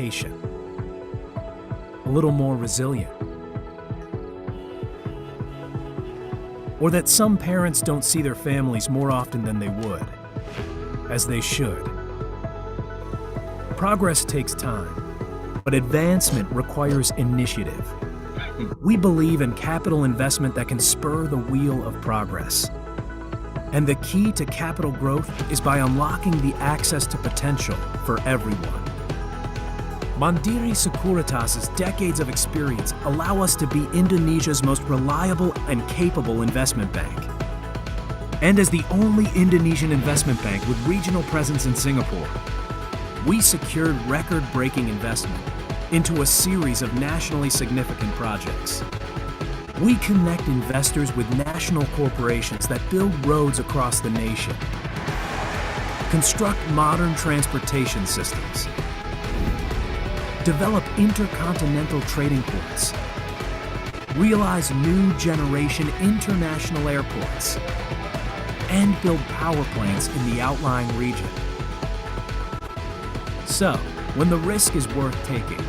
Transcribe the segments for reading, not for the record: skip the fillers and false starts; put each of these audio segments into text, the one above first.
patient, a little more resilient, or that some parents don't see their families more often than they would, as they should. Progress takes time, but advancement requires initiative. We believe in capital investment that can spur the wheel of progress. And the key to capital growth is by unlocking the access to potential for everyone. Mandiri Sekuritas's decades of experience allow us to be Indonesia's most reliable and capable investment bank. And as the only Indonesian investment bank with regional presence in Singapore, we secured record-breaking investment into a series of nationally significant projects. We connect investors with national corporations that build roads across the nation, construct modern transportation systems, develop intercontinental trading ports, realize new generation international airports, and build power plants in the outlying region. So, when the risk is worth taking,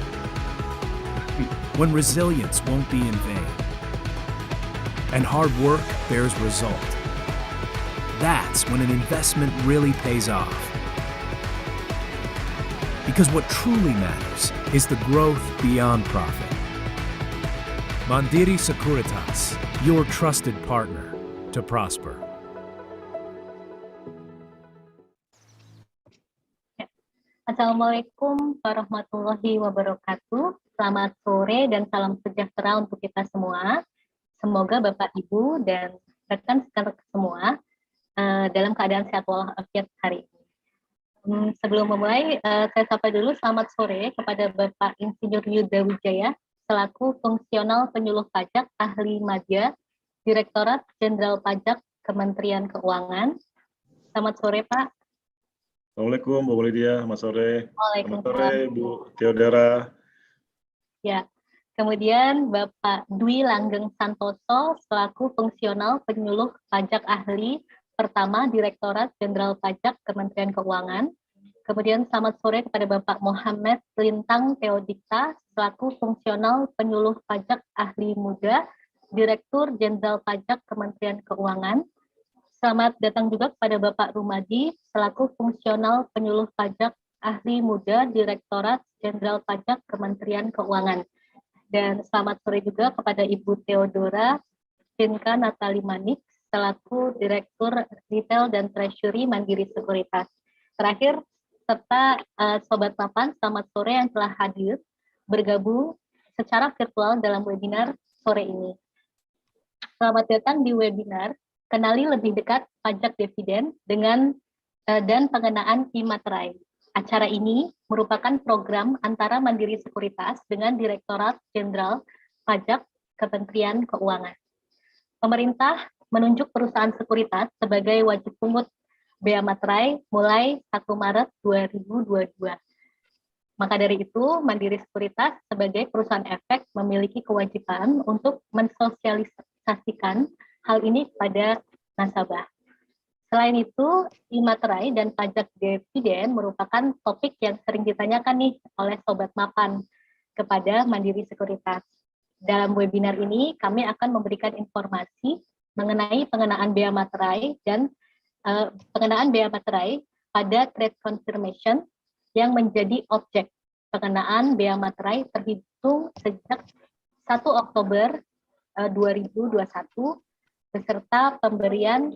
when resilience won't be in vain, and hard work bears result, that's when an investment really pays off. Because what truly matters is the growth beyond profit. Mandiri Sekuritas, your trusted partner to prosper. Assalamualaikum warahmatullahi wabarakatuh. Selamat sore dan salam sejahtera untuk kita semua. Semoga Bapak, Ibu, dan rekan semua dalam keadaan sehat walafiat hari ini. Sebelum memulai, saya sapa dulu selamat sore kepada Bapak Insinyur Yuda Wijaya, selaku Fungsional Penyuluh Pajak Ahli Madya, Direktorat Jenderal Pajak Kementerian Keuangan. Selamat sore, Pak. Assalamualaikum, Bu Lydia. Selamat sore. Waalaikumsalam. Selamat sore, Bu Theodora. Ya, kemudian Bapak Dwi Langgeng Santoso selaku Fungsional Penyuluh Pajak Ahli Pertama Direktorat Jenderal Pajak Kementerian Keuangan. Kemudian selamat sore kepada Bapak Muhammad Lintang Theodikta selaku Fungsional Penyuluh Pajak Ahli Muda Direktur Jenderal Pajak Kementerian Keuangan. Selamat datang juga kepada Bapak Rumadi selaku Fungsional Penyuluh Pajak Ahli Muda Direktorat Jenderal Pajak Kementerian Keuangan. Dan selamat sore juga kepada Ibu Theodora Vinka Natali Manik selaku Direktur Retail dan Treasury Mandiri Sekuritas. Terakhir, serta Sobat Mapan, selamat sore yang telah hadir bergabung secara virtual dalam webinar sore ini. Selamat datang di webinar Kenali Lebih Dekat Pajak Dividen dan Pengenaan Materai. Acara ini merupakan program antara Mandiri Sekuritas dengan Direktorat Jenderal Pajak Kementerian Keuangan. Pemerintah menunjuk perusahaan sekuritas sebagai wajib pungut bea materai mulai 1 Maret 2022. Maka dari itu, Mandiri Sekuritas sebagai perusahaan efek memiliki kewajiban untuk mensosialisasikan hal ini kepada nasabah. Selain itu, materai dan pajak dividen merupakan topik yang sering ditanyakan nih oleh Sobat Mapan kepada Mandiri Sekuritas. Dalam webinar ini, kami akan memberikan informasi mengenai pengenaan bea materai dan pengenaan bea materai pada trade confirmation yang menjadi objek pengenaan bea materai terhitung sejak 1 Oktober 2021 beserta pemberian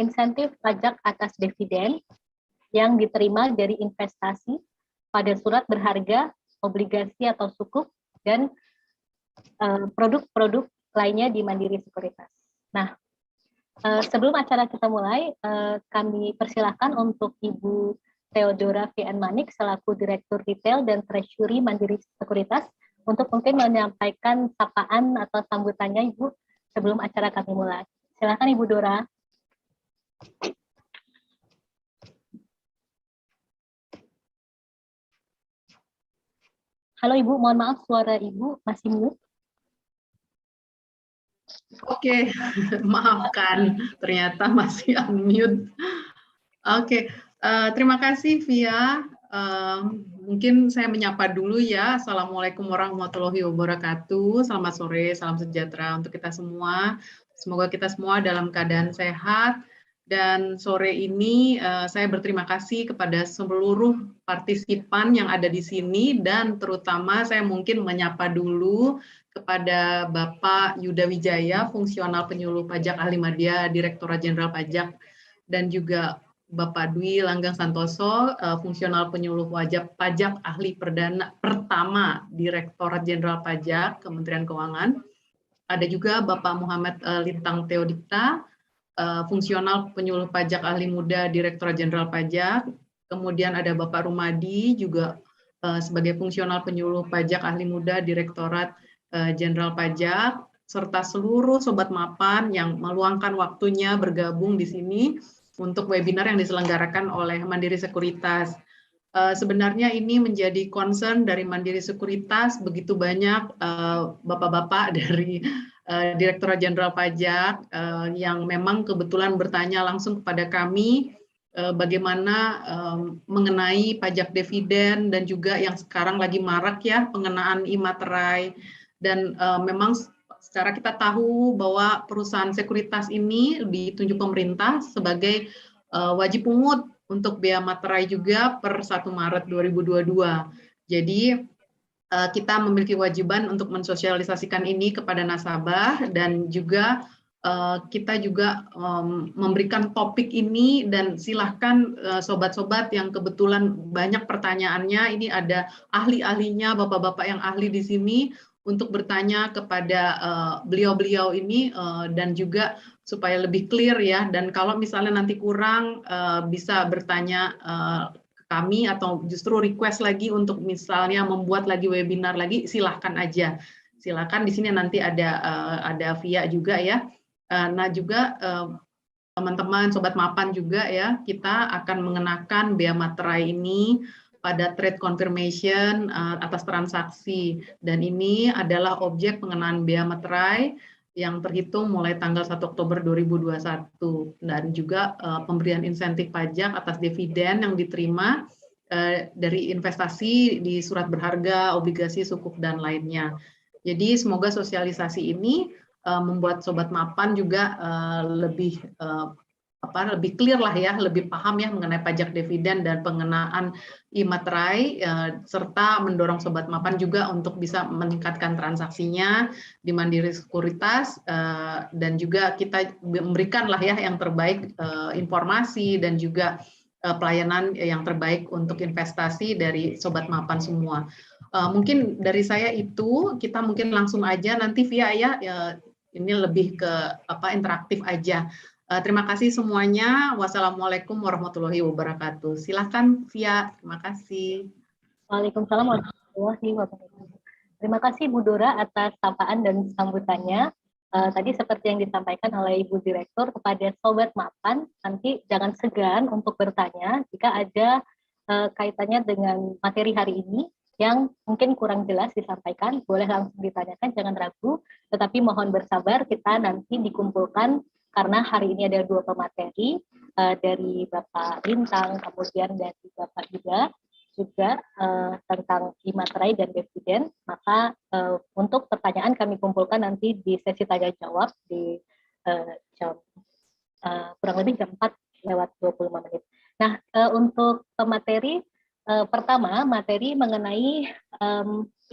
insentif pajak atas dividen yang diterima dari investasi pada surat berharga, obligasi atau sukuk, dan produk-produk lainnya di Mandiri Sekuritas. Nah, sebelum acara kita mulai, kami persilahkan untuk Ibu Theodora VN Manik selaku Direktur Retail dan Treasury Mandiri Sekuritas untuk mungkin menyampaikan sapaan atau sambutannya Ibu sebelum acara kami mulai. Silakan Ibu Dora. Halo Ibu, mohon maaf suara Ibu masih mute. Oke, maafkan ternyata masih unmute. Oke, terima kasih Via. Mungkin saya menyapa dulu ya. Assalamualaikum warahmatullahi wabarakatuh. Selamat sore, salam sejahtera untuk kita semua. Semoga kita semua dalam keadaan sehat. Dan sore ini saya berterima kasih kepada seluruh partisipan yang ada di sini dan terutama saya mungkin menyapa dulu kepada Bapak Yuda Wijaya, Fungsional Penyuluh Pajak Ahli Madya, Direktorat Jenderal Pajak, dan juga Bapak Dwi Langgang Santoso, Fungsional Penyuluh Pajak Ahli Pertama Direktorat Jenderal Pajak Kementerian Keuangan. Ada juga Bapak Muhammad Lintang Theodikta, Fungsional Penyuluh Pajak Ahli Muda Direktorat Jenderal Pajak. Kemudian ada Bapak Rumadi juga sebagai Fungsional Penyuluh Pajak Ahli Muda Direktorat Jenderal Pajak, serta seluruh Sobat Mapan yang meluangkan waktunya bergabung di sini untuk webinar yang diselenggarakan oleh Mandiri Sekuritas. Sebenarnya ini menjadi concern dari Mandiri Sekuritas, begitu banyak bapak-bapak dari Direktorat Jenderal Pajak yang memang kebetulan bertanya langsung kepada kami bagaimana mengenai pajak dividen dan juga yang sekarang lagi marak ya pengenaan imaterai. Dan memang secara kita tahu bahwa perusahaan sekuritas ini ditunjuk pemerintah sebagai wajib pungut untuk bea materai juga per 1 Maret 2022. Jadi kita memiliki kewajiban untuk mensosialisasikan ini kepada nasabah dan juga kita juga memberikan topik ini dan silahkan sobat-sobat yang kebetulan banyak pertanyaannya, ini ada ahli-ahlinya, bapak-bapak yang ahli di sini untuk bertanya kepada beliau-beliau ini dan juga supaya lebih clear ya, dan kalau misalnya nanti kurang bisa bertanya ke kami atau justru request lagi untuk misalnya membuat lagi webinar lagi, silahkan aja. Silahkan di sini nanti ada via juga ya. Nah juga teman-teman Sobat Mapan juga ya, kita akan mengenakan bea materai ini pada trade confirmation atas transaksi. Dan ini adalah objek pengenaan bea materai yang terhitung mulai tanggal 1 Oktober 2021. Dan juga pemberian insentif pajak atas dividen yang diterima dari investasi di surat berharga, obligasi, sukuk, dan lainnya. Jadi semoga sosialisasi ini membuat Sobat Mapan juga lebih clear lah ya, lebih paham ya mengenai pajak dividen dan pengenaan imaterai, serta mendorong Sobat Mapan juga untuk bisa meningkatkan transaksinya di Mandiri Sekuritas, dan juga kita memberikan lah ya yang terbaik informasi dan juga pelayanan yang terbaik untuk investasi dari Sobat Mapan semua. Mungkin dari saya itu, kita mungkin langsung aja nanti via ya, ini lebih ke interaktif aja. Terima kasih semuanya. Wassalamualaikum warahmatullahi wabarakatuh. Silakan via. Terima kasih. Waalaikumsalam warahmatullahi wabarakatuh. Terima kasih Bu Dora atas sapaan dan sambutannya. Tadi seperti yang disampaikan oleh Ibu Direktur kepada Sobat Mapan, nanti jangan segan untuk bertanya jika ada kaitannya dengan materi hari ini yang mungkin kurang jelas disampaikan, boleh langsung ditanyakan, jangan ragu, tetapi mohon bersabar, kita nanti dikumpulkan karena hari ini ada 2 pemateri dari Bapak Lintang, kemudian dari Bapak juga tentang imaterai dan dividen, maka untuk pertanyaan kami kumpulkan nanti di sesi tanya jawab di jam kurang lebih jam 4:25. Nah, untuk pemateri pertama, materi mengenai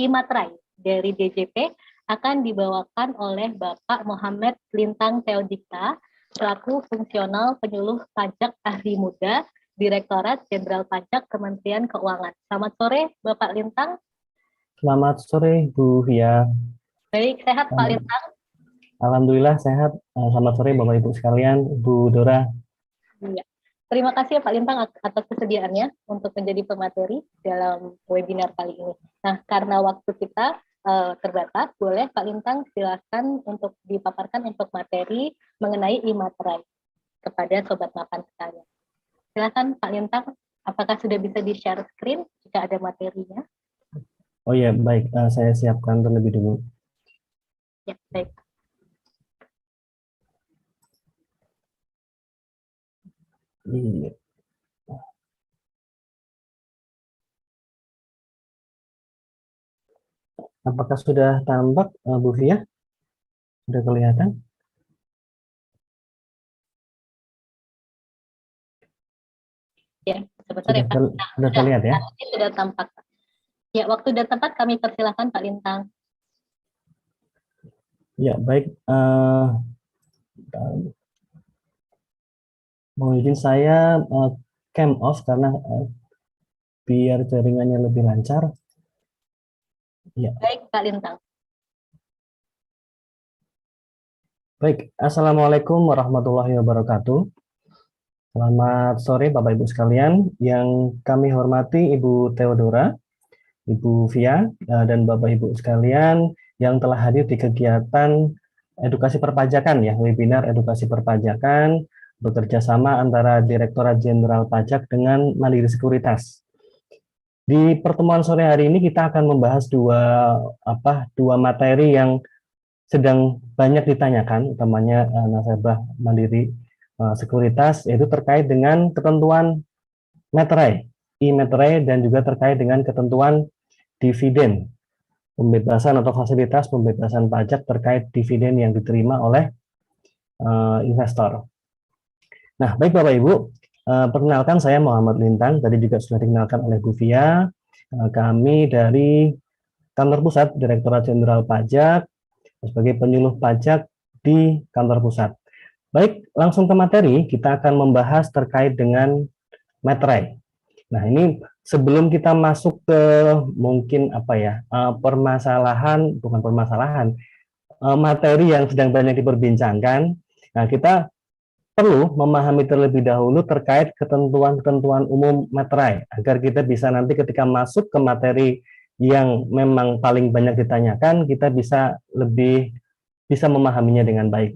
imaterai dari DJP akan dibawakan oleh Bapak Muhammad Lintang Theodikta, selaku Fungsional Penyuluh Pajak Ahli Muda, Direktorat Jenderal Pajak Kementerian Keuangan. Selamat sore, Bapak Lintang. Selamat sore, Bu Via. Baik, sehat Pak Lintang? Alhamdulillah sehat. Selamat sore, Bapak Ibu sekalian, Bu Dora. Iya. Terima kasih ya Pak Lintang atas kesediaannya untuk menjadi pemateri dalam webinar kali ini. Nah, karena waktu kita terbatas, boleh Pak Lintang silakan untuk dipaparkan untuk materi mengenai imaterai kepada Sobat Mapan sekalian. Silakan Pak Lintang, apakah sudah bisa di-share screen jika ada materinya? Oh ya, baik. Saya siapkan terlebih dulu. Ya, baik. Iya. Apakah sudah tampak, Bu Fia? Sudah kelihatan? Ya, sebentar ya Pak. Sudah terlihat ya? Ini sudah tampak. Ya, waktu dan tempat kami persilahkan Pak Lintang. Ya, baik. Mohon izin saya cam off karena biar jaringannya lebih lancar. Ya. Baik, Pak Lintang. Baik, Assalamualaikum warahmatullahi wabarakatuh. Selamat sore Bapak Ibu sekalian, yang kami hormati Ibu Theodora, Ibu Fia, dan Bapak Ibu sekalian yang telah hadir di kegiatan edukasi perpajakan ya, webinar edukasi perpajakan bekerja sama antara Direktorat Jenderal Pajak dengan Mandiri Sekuritas. Di pertemuan sore hari ini kita akan membahas dua materi yang sedang banyak ditanyakan, utamanya nasabah Mandiri Sekuritas, yaitu terkait dengan ketentuan meterai, e-meterai, dan juga terkait dengan ketentuan dividen, pembebasan atau fasilitas pembebasan pajak terkait dividen yang diterima oleh investor. Nah, baik Bapak Ibu, perkenalkan saya Muhammad Lintang, tadi juga sudah dikenalkan oleh Bu Fia. Kami dari Kantor Pusat Direktorat Jenderal Pajak sebagai penyuluh pajak di Kantor Pusat. Baik, langsung ke materi, kita akan membahas terkait dengan meterai. Nah, ini sebelum kita masuk ke mungkin materi yang sedang banyak diperbincangkan. Nah, kita perlu memahami terlebih dahulu terkait ketentuan-ketentuan umum meterai agar kita bisa nanti ketika masuk ke materi yang memang paling banyak ditanyakan, kita bisa memahaminya dengan baik.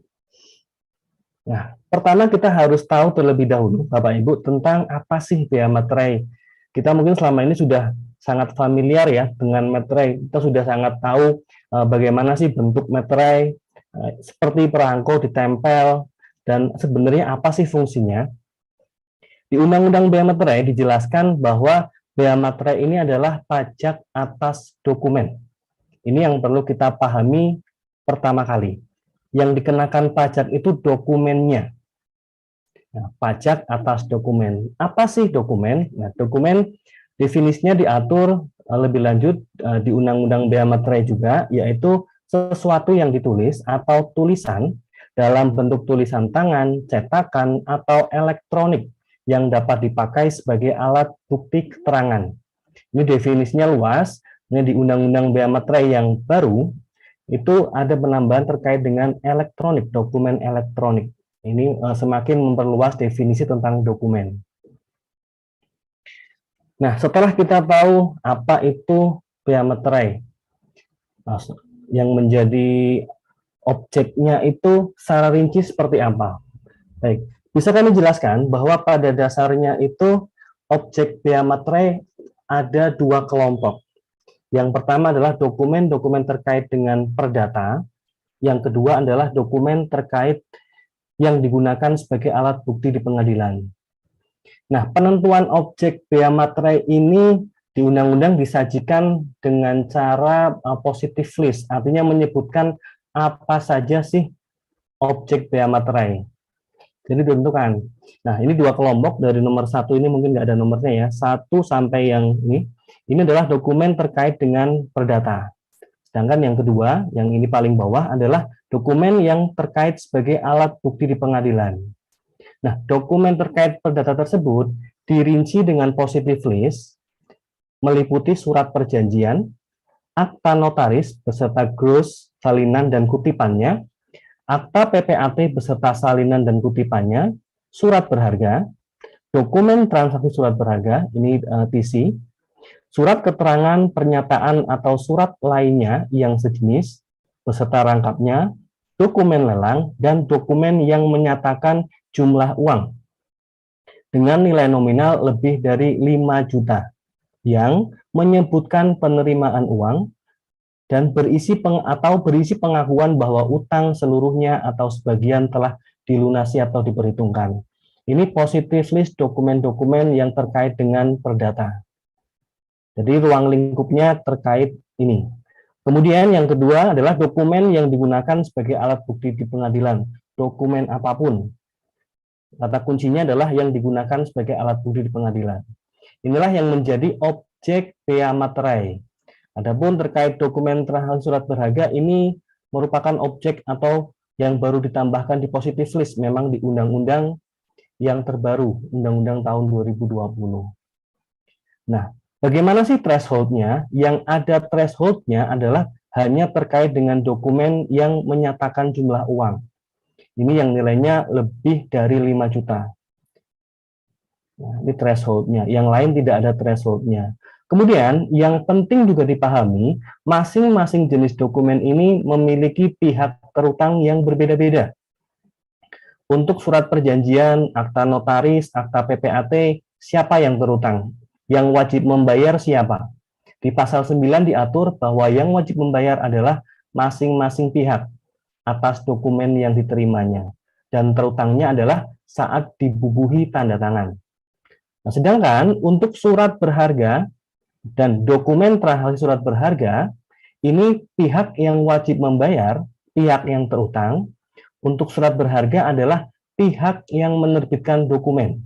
Nah, pertama kita harus tahu terlebih dahulu, Bapak Ibu, tentang apa sih bea materai. Kita mungkin selama ini sudah sangat familiar ya dengan materai. Kita sudah sangat tahu bagaimana sih bentuk materai, seperti perangko ditempel, dan sebenarnya apa sih fungsinya. Di Undang-Undang Bea Materai dijelaskan bahwa bea materai ini adalah pajak atas dokumen. Ini yang perlu kita pahami pertama kali. Yang dikenakan pajak itu dokumennya. Nah, pajak atas dokumen. Apa sih dokumen? Nah, dokumen definisinya diatur lebih lanjut di Undang-Undang Bea Materai juga, yaitu sesuatu yang ditulis atau tulisan dalam bentuk tulisan tangan, cetakan, atau elektronik yang dapat dipakai sebagai alat bukti keterangan. Ini definisinya luas. Ini di Undang-Undang Bea Materai yang baru, itu ada penambahan terkait dengan elektronik, dokumen elektronik. Ini semakin memperluas definisi tentang dokumen. Nah, setelah kita tahu apa itu bea materai, yang menjadi objeknya itu secara rinci seperti apa? Baik, bisa kami jelaskan bahwa pada dasarnya itu objek bea materai ada dua kelompok. Yang pertama adalah dokumen-dokumen terkait dengan perdata. Yang kedua adalah dokumen terkait yang digunakan sebagai alat bukti di pengadilan. Nah, penentuan objek bea materai ini di undang-undang disajikan dengan cara positive list, artinya menyebutkan apa saja sih objek bea materai. Jadi ditentukan. Nah, ini dua kelompok, dari nomor 1 ini mungkin nggak ada nomornya ya, 1 sampai yang ini adalah dokumen terkait dengan perdata. Sedangkan yang kedua, yang ini paling bawah adalah dokumen yang terkait sebagai alat bukti di pengadilan. Nah, dokumen terkait perdata tersebut dirinci dengan positive list, meliputi surat perjanjian, akta notaris beserta gros, salinan, dan kutipannya, akta PPAT beserta salinan dan kutipannya, surat berharga, dokumen transaksi surat berharga, ini TC, surat keterangan pernyataan atau surat lainnya yang sejenis, beserta rangkapnya, dokumen lelang, dan dokumen yang menyatakan jumlah uang dengan nilai nominal lebih dari 5 juta yang menyebutkan penerimaan uang dan berisi pengakuan bahwa utang seluruhnya atau sebagian telah dilunasi atau diperhitungkan. Ini positive list dokumen-dokumen yang terkait dengan perdata. Jadi ruang lingkupnya terkait ini. Kemudian yang kedua adalah dokumen yang digunakan sebagai alat bukti di pengadilan. Dokumen apapun. Kata kuncinya adalah yang digunakan sebagai alat bukti di pengadilan. Inilah yang menjadi objek bea materai. Adapun terkait dokumen transaksi surat berharga ini merupakan objek atau yang baru ditambahkan di positive list memang di undang-undang yang terbaru, undang-undang tahun 2020. Nah, bagaimana sih threshold-nya? Yang ada threshold-nya adalah hanya terkait dengan dokumen yang menyatakan jumlah uang. Ini yang nilainya lebih dari 5 juta. Nah, ini threshold-nya. Yang lain tidak ada threshold-nya. Kemudian, yang penting juga dipahami, masing-masing jenis dokumen ini memiliki pihak terutang yang berbeda-beda. Untuk surat perjanjian, akta notaris, akta PPAT, siapa yang terutang? Yang wajib membayar siapa? Di pasal 9 diatur bahwa yang wajib membayar adalah masing-masing pihak atas dokumen yang diterimanya. Dan terutangnya adalah saat dibubuhi tanda tangan. Nah, sedangkan untuk surat berharga dan dokumen transaksi surat berharga, ini pihak yang wajib membayar, pihak yang terutang. Untuk surat berharga adalah pihak yang menerbitkan dokumen.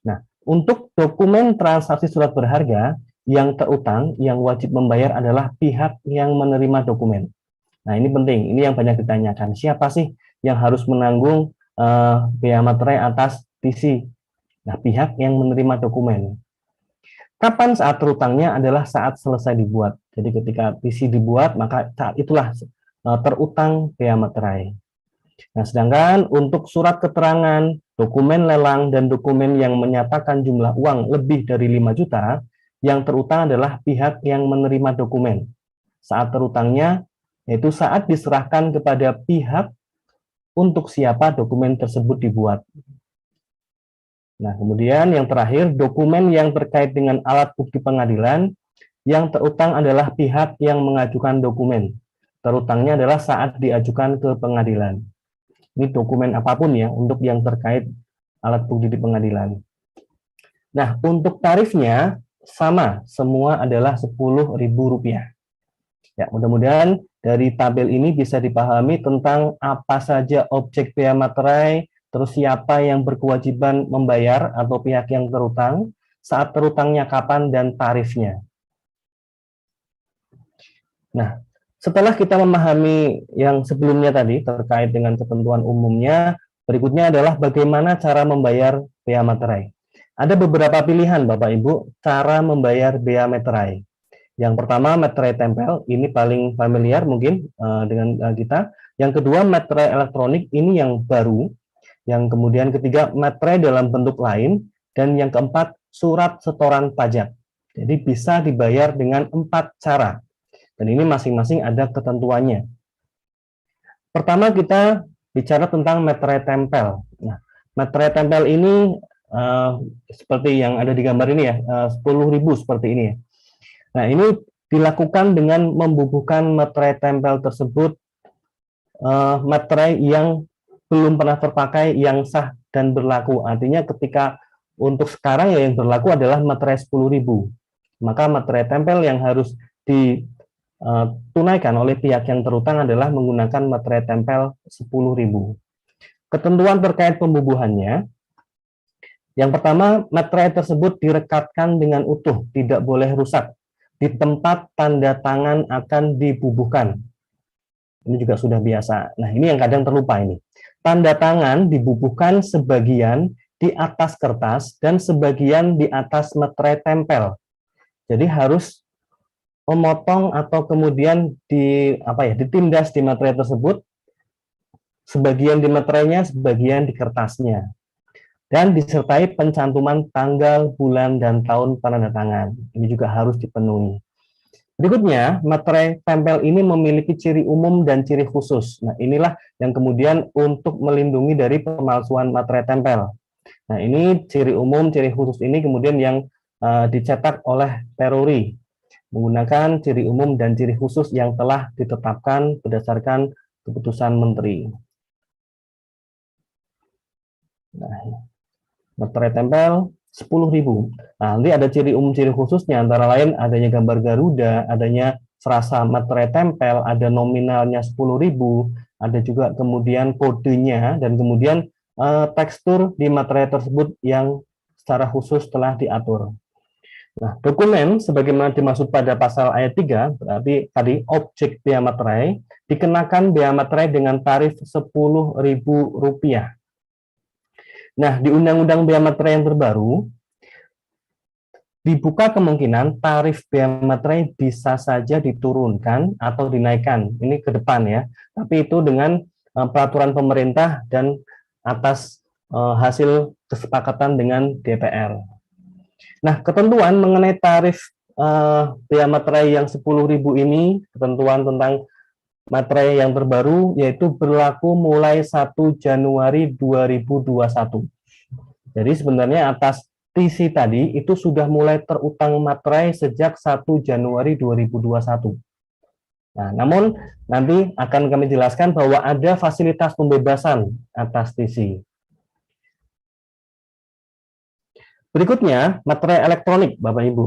Nah, untuk dokumen transaksi surat berharga, yang terutang, yang wajib membayar adalah pihak yang menerima dokumen. Nah, ini penting, ini yang banyak ditanyakan. Siapa sih yang harus menanggung bea materai atas TC? Nah, pihak yang menerima dokumen. Kapan saat terutangnya adalah saat selesai dibuat. Jadi ketika TC dibuat, maka saat itulah terutang bea materai. Nah, sedangkan untuk surat keterangan, dokumen lelang, dan dokumen yang menyatakan jumlah uang lebih dari 5 juta, yang terutang adalah pihak yang menerima dokumen. Saat terutangnya, yaitu saat diserahkan kepada pihak untuk siapa dokumen tersebut dibuat. Nah, kemudian yang terakhir, dokumen yang terkait dengan alat bukti pengadilan, yang terutang adalah pihak yang mengajukan dokumen. Terutangnya adalah saat diajukan ke pengadilan. Ini dokumen apapun ya, untuk yang terkait alat bukti di pengadilan. Nah, untuk tarifnya sama, semua adalah Rp10.000. Ya, mudah-mudahan dari tabel ini bisa dipahami tentang apa saja objek bea materai, terus siapa yang berkewajiban membayar atau pihak yang terutang, saat terutangnya kapan, dan tarifnya. Nah, setelah kita memahami yang sebelumnya tadi terkait dengan ketentuan umumnya, berikutnya adalah bagaimana cara membayar bea materai. Ada beberapa pilihan Bapak Ibu cara membayar bea materai. Yang pertama materai tempel, ini paling familiar mungkin dengan kita. Yang kedua materai elektronik, ini yang baru. Yang kemudian ketiga materai dalam bentuk lain, dan yang keempat surat setoran pajak. Jadi bisa dibayar dengan 4 cara. Dan ini masing-masing ada ketentuannya. Pertama kita bicara tentang materai tempel. Nah, materai tempel ini seperti yang ada di gambar ini ya, 10.000 seperti ini ya. Nah, ini dilakukan dengan membubuhkan materai tempel tersebut, materai yang belum pernah terpakai, yang sah dan berlaku. Artinya ketika untuk sekarang ya yang berlaku adalah materai 10.000. Maka materai tempel yang harus tunaikan oleh pihak yang terutang adalah menggunakan materai tempel 10.000. Ketentuan terkait pembubuhannya, yang pertama, materai tersebut direkatkan dengan utuh, tidak boleh rusak di tempat tanda tangan akan dibubuhkan. Ini juga sudah biasa. Nah, ini yang kadang terlupa ini. Tanda tangan dibubuhkan sebagian di atas kertas dan sebagian di atas materai tempel. Jadi harus memotong atau kemudian ditindas di materai tersebut, sebagian di materainya, sebagian di kertasnya, dan disertai pencantuman tanggal, bulan, dan tahun penandatangan. Ini juga harus dipenuhi. Berikutnya, materai tempel ini memiliki ciri umum dan ciri khusus. Nah, inilah yang kemudian untuk melindungi dari pemalsuan materai tempel. Nah, ini ciri umum, ciri khusus ini kemudian yang dicetak oleh Peruri, menggunakan ciri umum dan ciri khusus yang telah ditetapkan berdasarkan keputusan menteri. Nah, materai tempel 10.000. Nah, nanti ada ciri umum, ciri khususnya, antara lain adanya gambar Garuda, adanya serasa materai tempel, ada nominalnya 10.000, ada juga kemudian kodenya, dan kemudian tekstur di materai tersebut yang secara khusus telah diatur. Nah, dokumen sebagaimana dimaksud pada pasal ayat 3, berarti tadi objek bea materai dikenakan bea materai dengan tarif Rp10.000. Nah, di Undang-Undang Bea Materai yang terbaru, dibuka kemungkinan tarif bea materai bisa saja diturunkan atau dinaikkan. Ini ke depan ya, tapi itu dengan peraturan pemerintah dan atas hasil kesepakatan dengan DPR. Nah, ketentuan mengenai tarif bea materai yang 10.000 ini, ketentuan tentang materai yang terbaru, yaitu berlaku mulai 1 Januari 2021. Jadi sebenarnya atas TC tadi itu sudah mulai terutang materai sejak 1 Januari 2021. Nah, namun nanti akan kami jelaskan bahwa ada fasilitas pembebasan atas TC. Berikutnya, materai elektronik, Bapak Ibu.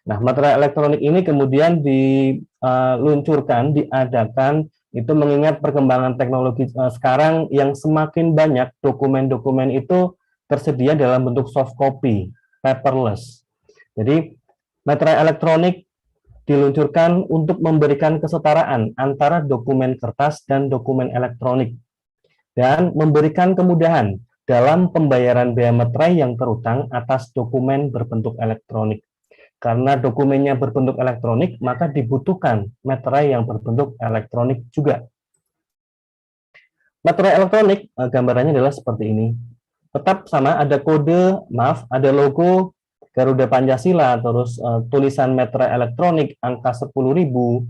Nah, materai elektronik ini kemudian diluncurkan, diadakan, itu mengingat perkembangan teknologi sekarang yang semakin banyak dokumen-dokumen itu tersedia dalam bentuk soft copy, paperless. Jadi, materai elektronik diluncurkan untuk memberikan kesetaraan antara dokumen kertas dan dokumen elektronik, dan memberikan kemudahan dalam pembayaran bea materai yang terutang atas dokumen berbentuk elektronik. Karena dokumennya berbentuk elektronik, maka dibutuhkan materai yang berbentuk elektronik juga. Materai elektronik, gambarannya adalah seperti ini. Tetap sama, ada kode, ada logo Garuda Pancasila, terus tulisan materai elektronik, angka 10.000,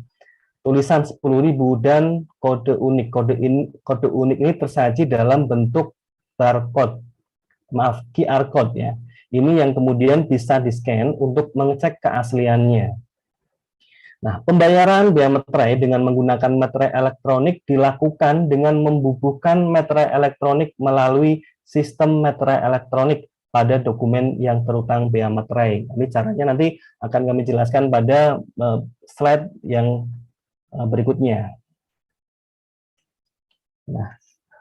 tulisan 10.000, dan kode unik. Kode unik ini tersaji dalam bentuk barcode, QR code ya. Ini yang kemudian bisa di-scan untuk mengecek keasliannya. Nah, pembayaran bea materai dengan menggunakan materai elektronik dilakukan dengan membubuhkan materai elektronik melalui sistem materai elektronik pada dokumen yang terutang bea materai. Ini caranya nanti akan kami jelaskan pada slide yang berikutnya. Nah,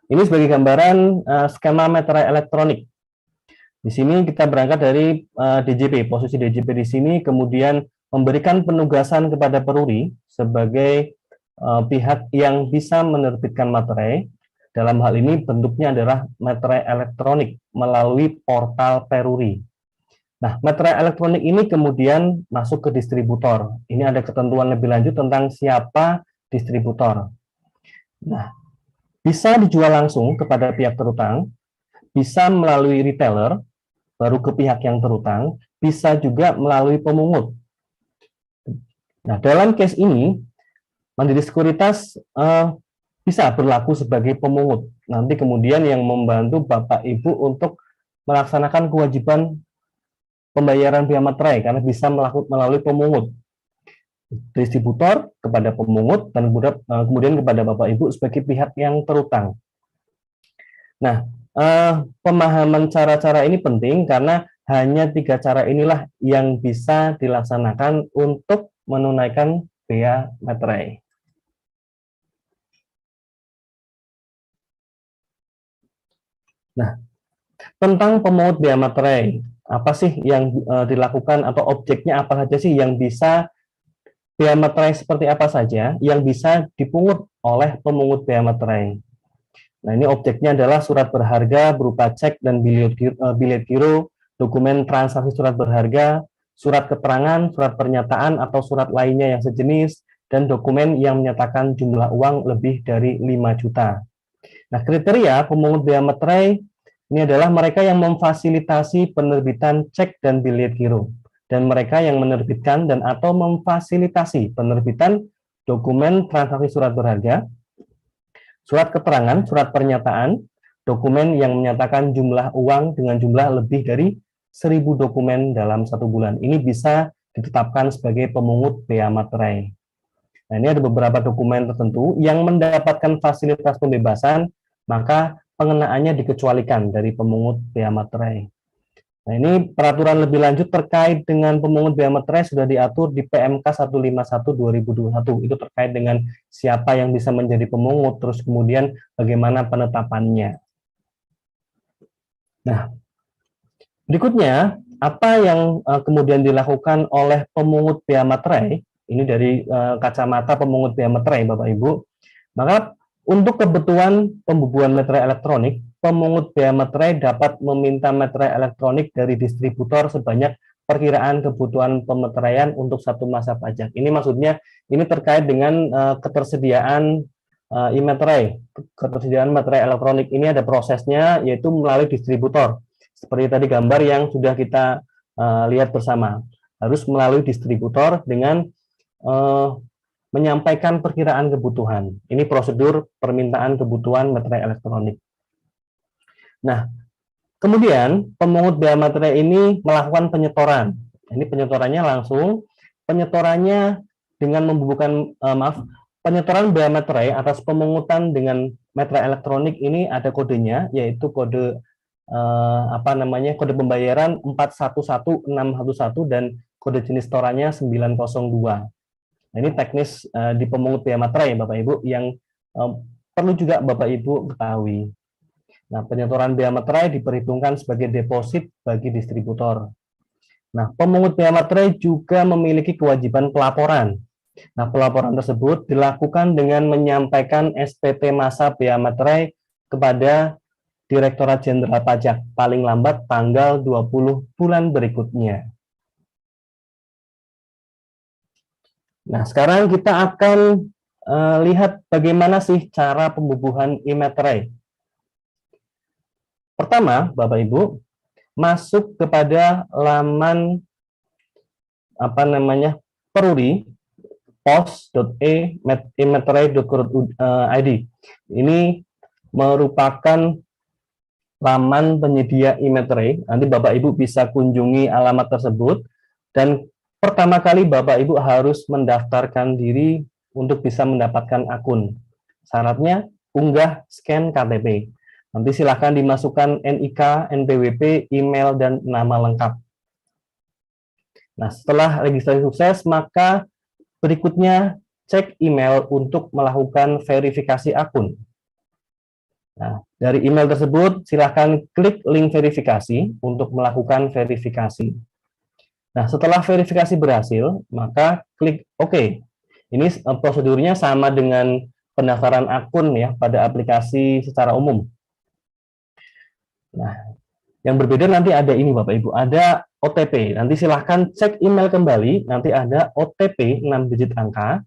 ini sebagai gambaran skema materai elektronik. Di sini kita berangkat dari DJP, posisi DJP di sini, kemudian memberikan penugasan kepada Peruri sebagai pihak yang bisa menerbitkan materai. Dalam hal ini bentuknya adalah materai elektronik melalui portal Peruri. Nah, materai elektronik ini kemudian masuk ke distributor. Ini ada ketentuan lebih lanjut tentang siapa distributor. Nah, bisa dijual langsung kepada pihak terutang, bisa melalui retailer, baru ke pihak yang terutang, bisa juga melalui pemungut. Nah, dalam case ini, Mandiri Sekuritas bisa berlaku sebagai pemungut. Nanti kemudian yang membantu Bapak Ibu untuk melaksanakan kewajiban pembayaran bea materai, karena bisa melalui pemungut. Distributor kepada pemungut, dan kemudian kepada Bapak Ibu sebagai pihak yang terutang. Nah, pemahaman cara-cara ini penting karena hanya 3 cara inilah yang bisa dilaksanakan untuk menunaikan bea materai. Nah, tentang pemungut bea materai, apa sih yang dilakukan atau objeknya apa saja sih yang bisa bea materai seperti apa saja yang bisa dipungut oleh pemungut bea materai. Nah, ini objeknya adalah surat berharga berupa cek dan bilet giro, dokumen transaksi surat berharga, surat keterangan, surat pernyataan atau surat lainnya yang sejenis, dan dokumen yang menyatakan jumlah uang lebih dari 5 juta. Nah, kriteria pemungut bea materai ini adalah mereka yang memfasilitasi penerbitan cek dan bilet giro, dan mereka yang menerbitkan dan atau memfasilitasi penerbitan dokumen transaksi surat berharga, surat keterangan, surat pernyataan, dokumen yang menyatakan jumlah uang dengan jumlah lebih dari 1.000 dokumen dalam 1 bulan. Ini bisa ditetapkan sebagai pemungut bea materai. Nah, ini ada beberapa dokumen tertentu yang mendapatkan fasilitas pembebasan, maka pengenaannya dikecualikan dari pemungut bea materai. Nah, ini peraturan lebih lanjut terkait dengan pemungut biaya materai sudah diatur di PMK 151 2021. Itu terkait dengan siapa yang bisa menjadi pemungut, terus kemudian bagaimana penetapannya. Nah, berikutnya, apa yang kemudian dilakukan oleh pemungut biaya materai, ini dari kacamata pemungut biaya materai, Bapak Ibu, maka untuk kebutuhan pembubuhan materai elektronik, pemungut biaya materai dapat meminta materai elektronik dari distributor sebanyak perkiraan kebutuhan pemeteraian untuk satu masa pajak. Ini maksudnya, ini terkait dengan ketersediaan e-materai, ketersediaan materai elektronik. Ini ada prosesnya, yaitu melalui distributor. Seperti tadi gambar yang sudah kita lihat bersama, harus melalui distributor dengan menyampaikan perkiraan kebutuhan. Ini prosedur permintaan kebutuhan materai elektronik. Nah, kemudian pemungut biaya materai ini melakukan penyetoran. Ini penyetorannya langsung, penyetorannya dengan membubuhkan, penyetoran biaya materai atas pemungutan dengan materai elektronik ini ada kodenya, yaitu kode kode pembayaran 411611 dan kode jenis setorannya 902. Nah, ini teknis di pemungut biaya materai, Bapak Ibu, yang perlu juga Bapak Ibu ketahui. Nah, penyetoran biaya materai diperhitungkan sebagai deposit bagi distributor. Nah, pemungut biaya materai juga memiliki kewajiban pelaporan. Nah, pelaporan tersebut dilakukan dengan menyampaikan SPT masa biaya materai kepada Direktorat Jenderal Pajak paling lambat tanggal 20 bulan berikutnya. Nah, sekarang kita akan lihat bagaimana sih cara pembubuhan e-materai. Pertama, Bapak Ibu, masuk kepada laman Peruri pos.e-materai.go.id. Ini merupakan laman penyedia e-materai. Nanti Bapak Ibu bisa kunjungi alamat tersebut, dan pertama kali Bapak Ibu harus mendaftarkan diri untuk bisa mendapatkan akun. Syaratnya unggah scan KTP. Nanti silakan dimasukkan NIK, NPWP, email, dan nama lengkap. Nah, setelah registrasi sukses, maka berikutnya cek email untuk melakukan verifikasi akun. Nah, dari email tersebut silakan klik link verifikasi untuk melakukan verifikasi. Nah, setelah verifikasi berhasil, maka klik OK. Ini prosedurnya sama dengan pendaftaran akun ya pada aplikasi secara umum. Nah, yang berbeda nanti ada ini Bapak Ibu, ada OTP. Nanti silahkan cek email kembali, nanti ada OTP 6 digit angka.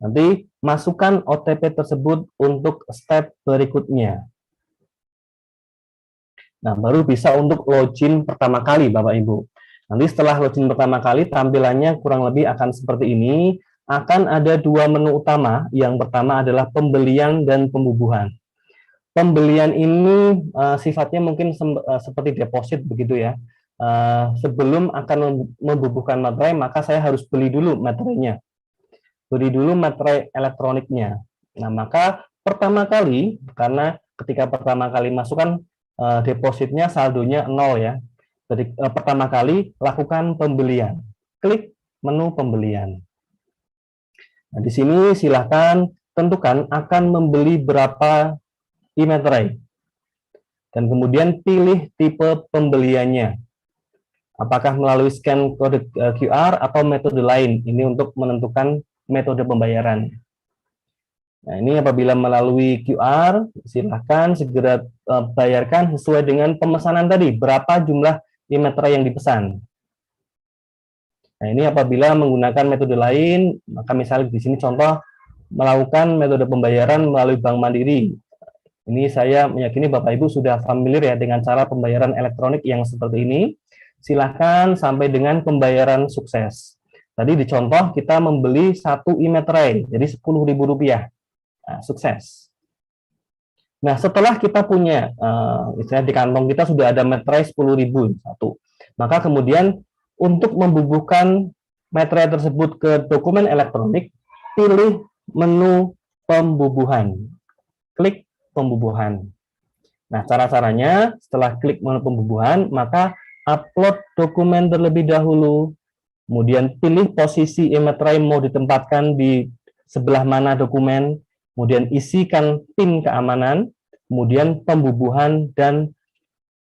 Nanti masukkan OTP tersebut untuk step berikutnya. Nah, baru bisa untuk login pertama kali Bapak Ibu. Nanti setelah login pertama kali, tampilannya kurang lebih akan seperti ini. Akan ada dua menu utama. Yang pertama adalah pembelian dan pembubuhan. Pembelian ini sifatnya mungkin seperti deposit begitu ya. Sebelum akan membubuhkan materai, maka saya harus beli dulu materinya. Beli dulu materai elektroniknya. Nah, maka pertama kali, karena ketika pertama kali masukkan depositnya saldonya 0 ya. Jadi pertama kali lakukan pembelian. Klik menu pembelian. Nah, di sini silahkan tentukan akan membeli berapa e-materai. Dan kemudian pilih tipe pembeliannya. Apakah melalui scan kode QR atau metode lain. Ini untuk menentukan metode pembayaran. Nah, ini apabila melalui QR, silahkan segera bayarkan sesuai dengan pemesanan tadi. Berapa jumlah e-materai yang dipesan. Nah, ini apabila menggunakan metode lain, maka misalnya di sini contoh melakukan metode pembayaran melalui Bank Mandiri. Ini saya meyakini Bapak Ibu sudah familiar ya dengan cara pembayaran elektronik yang seperti ini. Silahkan sampai dengan pembayaran sukses. Tadi di contoh kita membeli 1 e-materai, jadi Rp10.000. Nah, sukses. Nah, setelah kita punya, misalnya di kantong kita sudah ada materai 10.000 satu, maka kemudian untuk membubuhkan materai tersebut ke dokumen elektronik, pilih menu pembubuhan. Klik pembubuhan. Nah, cara-caranya setelah klik menu pembubuhan, maka upload dokumen terlebih dahulu, kemudian pilih posisi e-materai mau ditempatkan di sebelah mana dokumen, kemudian isikan PIN keamanan, kemudian pembubuhan, dan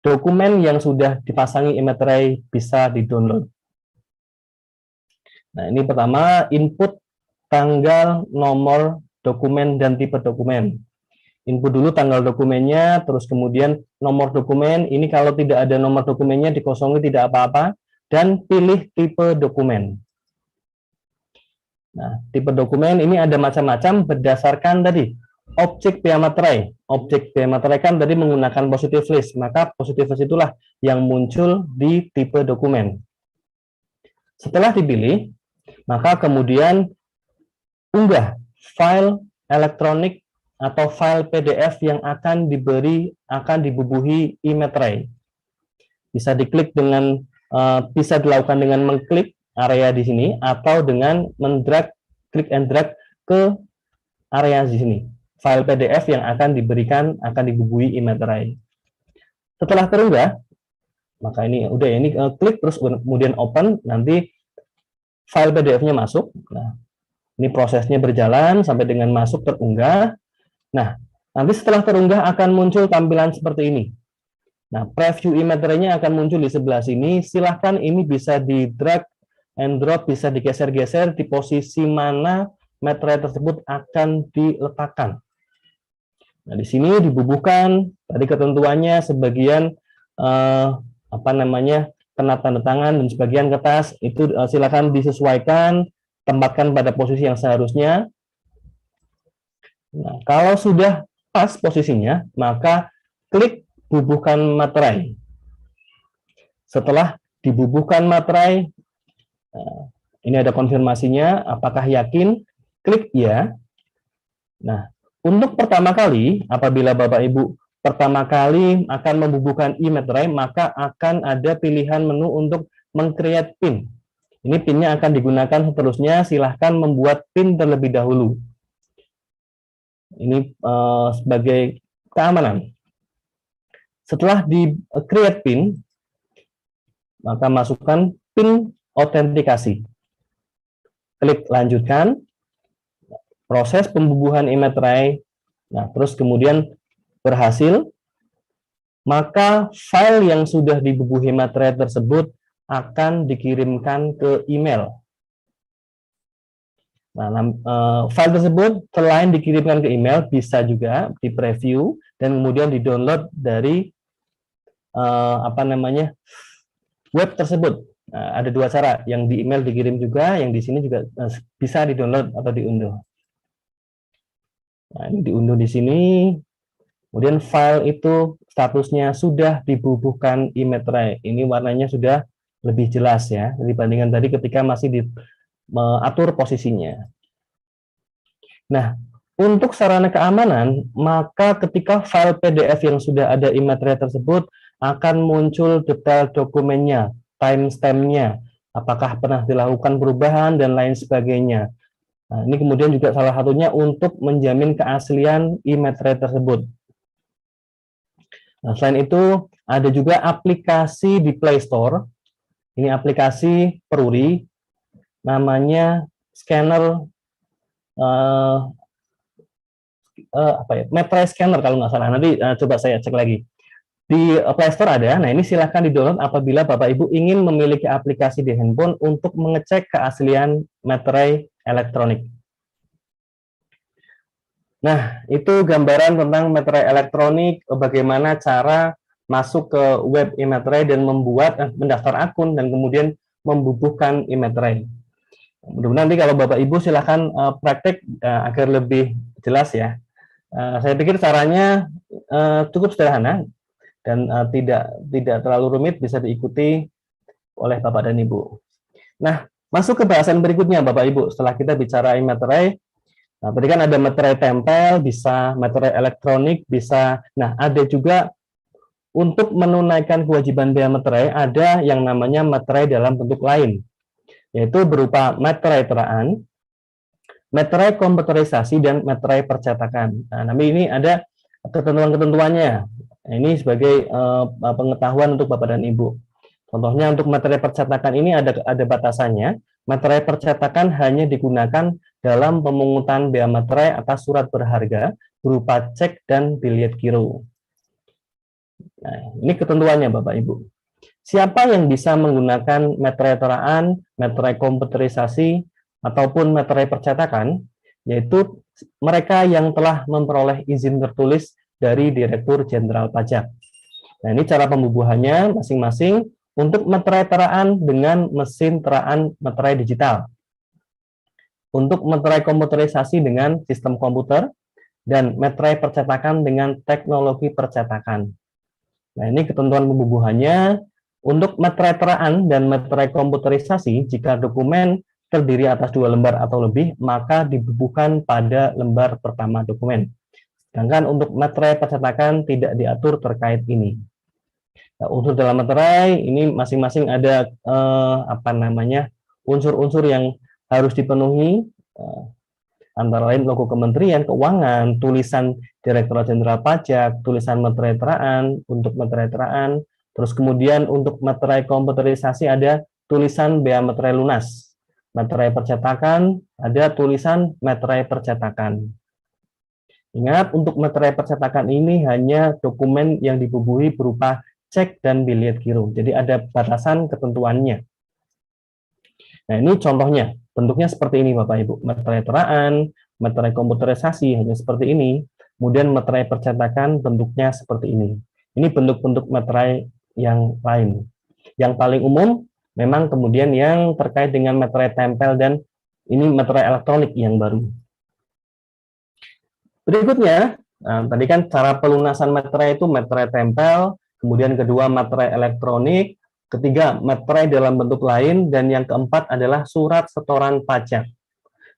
dokumen yang sudah dipasangi e-materai bisa di-download. Nah, ini pertama, input tanggal, nomor dokumen, dan tipe dokumen. Input dulu tanggal dokumennya, terus kemudian nomor dokumen. Ini kalau tidak ada nomor dokumennya dikosongi tidak apa-apa, dan pilih tipe dokumen. Nah, tipe dokumen ini ada macam-macam berdasarkan tadi objek PA materai. Objek PA materai kan tadi menggunakan positive list, maka positive list itulah yang muncul di tipe dokumen. Setelah dipilih, maka kemudian unggah file elektronik atau file PDF yang akan dibubuhi e-materai. Bisa diklik dengan bisa dilakukan dengan mengklik area di sini atau dengan mendrag, klik and drag ke area di sini. File PDF yang akan dibubuhi e-materai. Setelah terunggah, maka ini udah ini klik terus kemudian open, nanti file PDF-nya masuk. Nah, ini prosesnya berjalan sampai dengan masuk terunggah. Nah, nanti setelah terunggah akan muncul tampilan seperti ini. Nah, preview e-materinya akan muncul di sebelah sini. Silahkan ini bisa di drag and drop, bisa digeser-geser di posisi mana materai tersebut akan diletakkan. Nah, di sini dibubuhkan, tadi ketentuannya sebagian kena tanda tangan dan sebagian kertas, itu silakan disesuaikan, tempatkan pada posisi yang seharusnya. Nah, kalau sudah pas posisinya, maka klik bubuhkan materai. Setelah dibubuhkan materai, ini ada konfirmasinya, apakah yakin? Klik ya. Nah, untuk pertama kali, apabila Bapak Ibu pertama kali akan membubuhkan e-materai, maka akan ada pilihan menu untuk meng-create PIN. Ini PIN-nya akan digunakan seterusnya, silahkan membuat PIN terlebih dahulu. Ini sebagai keamanan. Setelah di create PIN, maka masukkan PIN autentikasi. Klik lanjutkan, proses pembubuhan e-materai, nah terus kemudian berhasil, maka file yang sudah dibubuhi materai tersebut akan dikirimkan ke email. Nah, file tersebut selain dikirimkan ke email, bisa juga di-preview dan kemudian di-download dari web tersebut. Nah, ada dua cara, yang di email dikirim juga, yang di sini juga bisa di-download atau diunduh. Nah, ini diunduh di sini. Kemudian file itu statusnya sudah dibubuhkan e-materai. Ini warnanya sudah lebih jelas ya dibandingkan tadi ketika masih mengatur posisinya. Nah, untuk sarana keamanan, maka ketika file PDF yang sudah ada e-materai tersebut akan muncul detail dokumennya, timestamp-nya, apakah pernah dilakukan perubahan dan lain sebagainya. Nah, ini kemudian juga salah satunya untuk menjamin keaslian e-materai tersebut. Nah, selain itu ada juga aplikasi di Play Store. Ini aplikasi Peruri, namanya scanner materai scanner kalau nggak salah. Nanti coba saya cek lagi di Play Store ada. Nah, ini silahkan di-download apabila Bapak Ibu ingin memiliki aplikasi di handphone untuk mengecek keaslian materai elektronik. Nah, itu gambaran tentang materai elektronik, bagaimana cara masuk ke web e-materai dan mendaftar akun dan kemudian membubuhkan e-materai. Mudah-mudahan nanti kalau Bapak Ibu silahkan praktek agar lebih jelas ya. Saya pikir caranya cukup sederhana dan tidak terlalu rumit, bisa diikuti oleh Bapak dan Ibu. Nah, masuk ke bahasan berikutnya Bapak Ibu. Setelah kita bicara e-materai, nah tadi kan ada materai tempel, bisa materai elektronik, bisa. Nah, ada juga untuk menunaikan kewajiban bea materai, ada yang namanya materai dalam bentuk lain, yaitu berupa materai teraan, materai komputerisasi, dan materai percetakan. Nah, tapi ini ada ketentuan-ketentuannya. Nah, ini sebagai pengetahuan untuk Bapak dan Ibu. Contohnya untuk materai percetakan ini ada batasannya. Materai percetakan hanya digunakan dalam pemungutan bea materai atas surat berharga berupa cek dan biliet giro. Nah, ini ketentuannya Bapak Ibu. Siapa yang bisa menggunakan materai teraan, materai komputerisasi, ataupun materai percetakan, yaitu mereka yang telah memperoleh izin tertulis dari Direktur Jenderal Pajak. Nah, ini cara pembubuhannya masing-masing untuk materai teraan dengan mesin teraan materai digital. Untuk materai komputerisasi dengan sistem komputer, dan materai percetakan dengan teknologi percetakan. Nah, ini ketentuan pembubuhannya. Untuk materai teraan dan materai komputerisasi, jika dokumen terdiri atas 2 lembar atau lebih, maka dibubuhkan pada lembar pertama dokumen. Sedangkan untuk materai percetakan tidak diatur terkait ini. Nah, unsur dalam materai ini masing-masing ada unsur-unsur yang harus dipenuhi, antara lain logo Kementerian Keuangan, tulisan Direktorat Jenderal Pajak, tulisan materai teraan untuk materai teraan, terus kemudian untuk materai komputerisasi ada tulisan bea materai lunas. Materai percetakan ada tulisan materai percetakan. Ingat, untuk materai percetakan ini hanya dokumen yang dibubuhi berupa cek dan biliet giro. Jadi ada batasan ketentuannya. Nah, ini contohnya. Bentuknya seperti ini Bapak Ibu. Materai teraan, materai komputerisasi hanya seperti ini. Kemudian materai percetakan bentuknya seperti ini. Ini bentuk-bentuk materai yang lain. Yang paling umum memang kemudian yang terkait dengan materai tempel dan ini materai elektronik yang baru. Berikutnya, tadi kan cara pelunasan materai itu materai tempel, kemudian kedua materai elektronik, ketiga materai dalam bentuk lain, dan yang keempat adalah surat setoran pajak.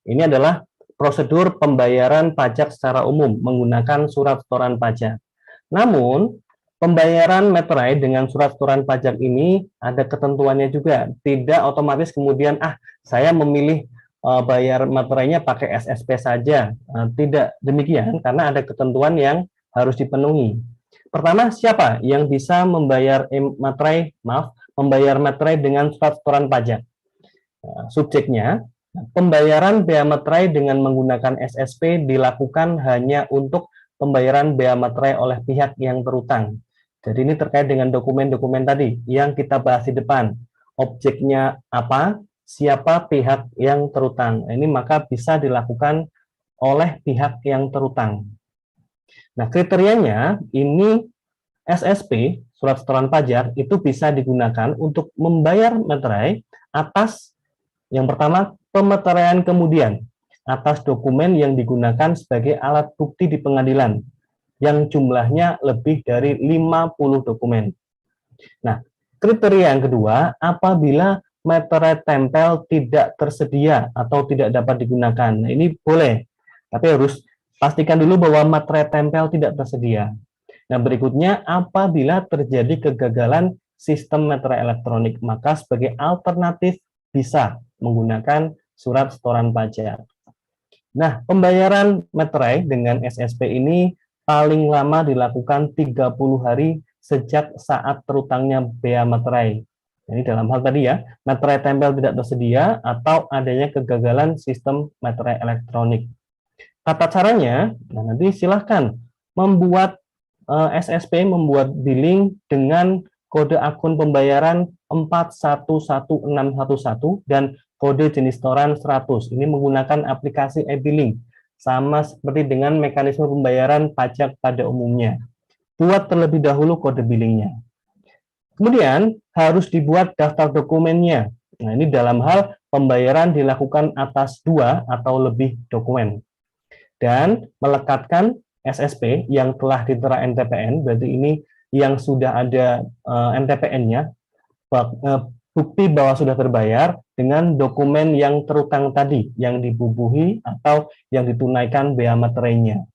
Ini adalah prosedur pembayaran pajak secara umum menggunakan surat setoran pajak. Namun, pembayaran materai dengan surat setoran pajak ini ada ketentuannya juga. Tidak otomatis kemudian, saya memilih bayar materainya pakai SSP saja. Tidak demikian, karena ada ketentuan yang harus dipenuhi. Pertama, siapa yang bisa membayar materai dengan surat setoran pajak? Subjeknya, pembayaran bea materai dengan menggunakan SSP dilakukan hanya untuk pembayaran bea materai oleh pihak yang terutang. Jadi ini terkait dengan dokumen-dokumen tadi yang kita bahas di depan. Objeknya apa, siapa pihak yang terutang. Ini maka bisa dilakukan oleh pihak yang terutang. Nah, kriterianya ini SSP, surat setoran pajak, itu bisa digunakan untuk membayar materai atas, yang pertama, pemeteraian kemudian, atas dokumen yang digunakan sebagai alat bukti di pengadilan, yang jumlahnya lebih dari 50 dokumen. Nah, kriteria yang kedua, apabila materai tempel tidak tersedia atau tidak dapat digunakan. Nah, ini boleh, tapi harus pastikan dulu bahwa materai tempel tidak tersedia. Nah, berikutnya, apabila terjadi kegagalan sistem materai elektronik, maka sebagai alternatif bisa menggunakan surat setoran pajak. Nah, pembayaran materai dengan SSP ini paling lama dilakukan 30 hari sejak saat terutangnya bea materai. Ini dalam hal tadi ya, materai tempel tidak tersedia atau adanya kegagalan sistem materai elektronik. Tata caranya, nanti silahkan membuat SSP membuat billing dengan kode akun pembayaran 411611 dan kode jenis setoran 100. Ini menggunakan aplikasi e-billing, sama seperti dengan mekanisme pembayaran pajak pada umumnya. Buat terlebih dahulu kode billingnya. Kemudian harus dibuat daftar dokumennya. Nah, ini dalam hal pembayaran dilakukan atas 2 atau lebih dokumen. Dan melekatkan SSP yang telah ditera NTPN, berarti ini yang sudah ada NTPN-nya, bukti bahwa sudah terbayar dengan dokumen yang terutang tadi, yang dibubuhi atau yang ditunaikan bea materainya.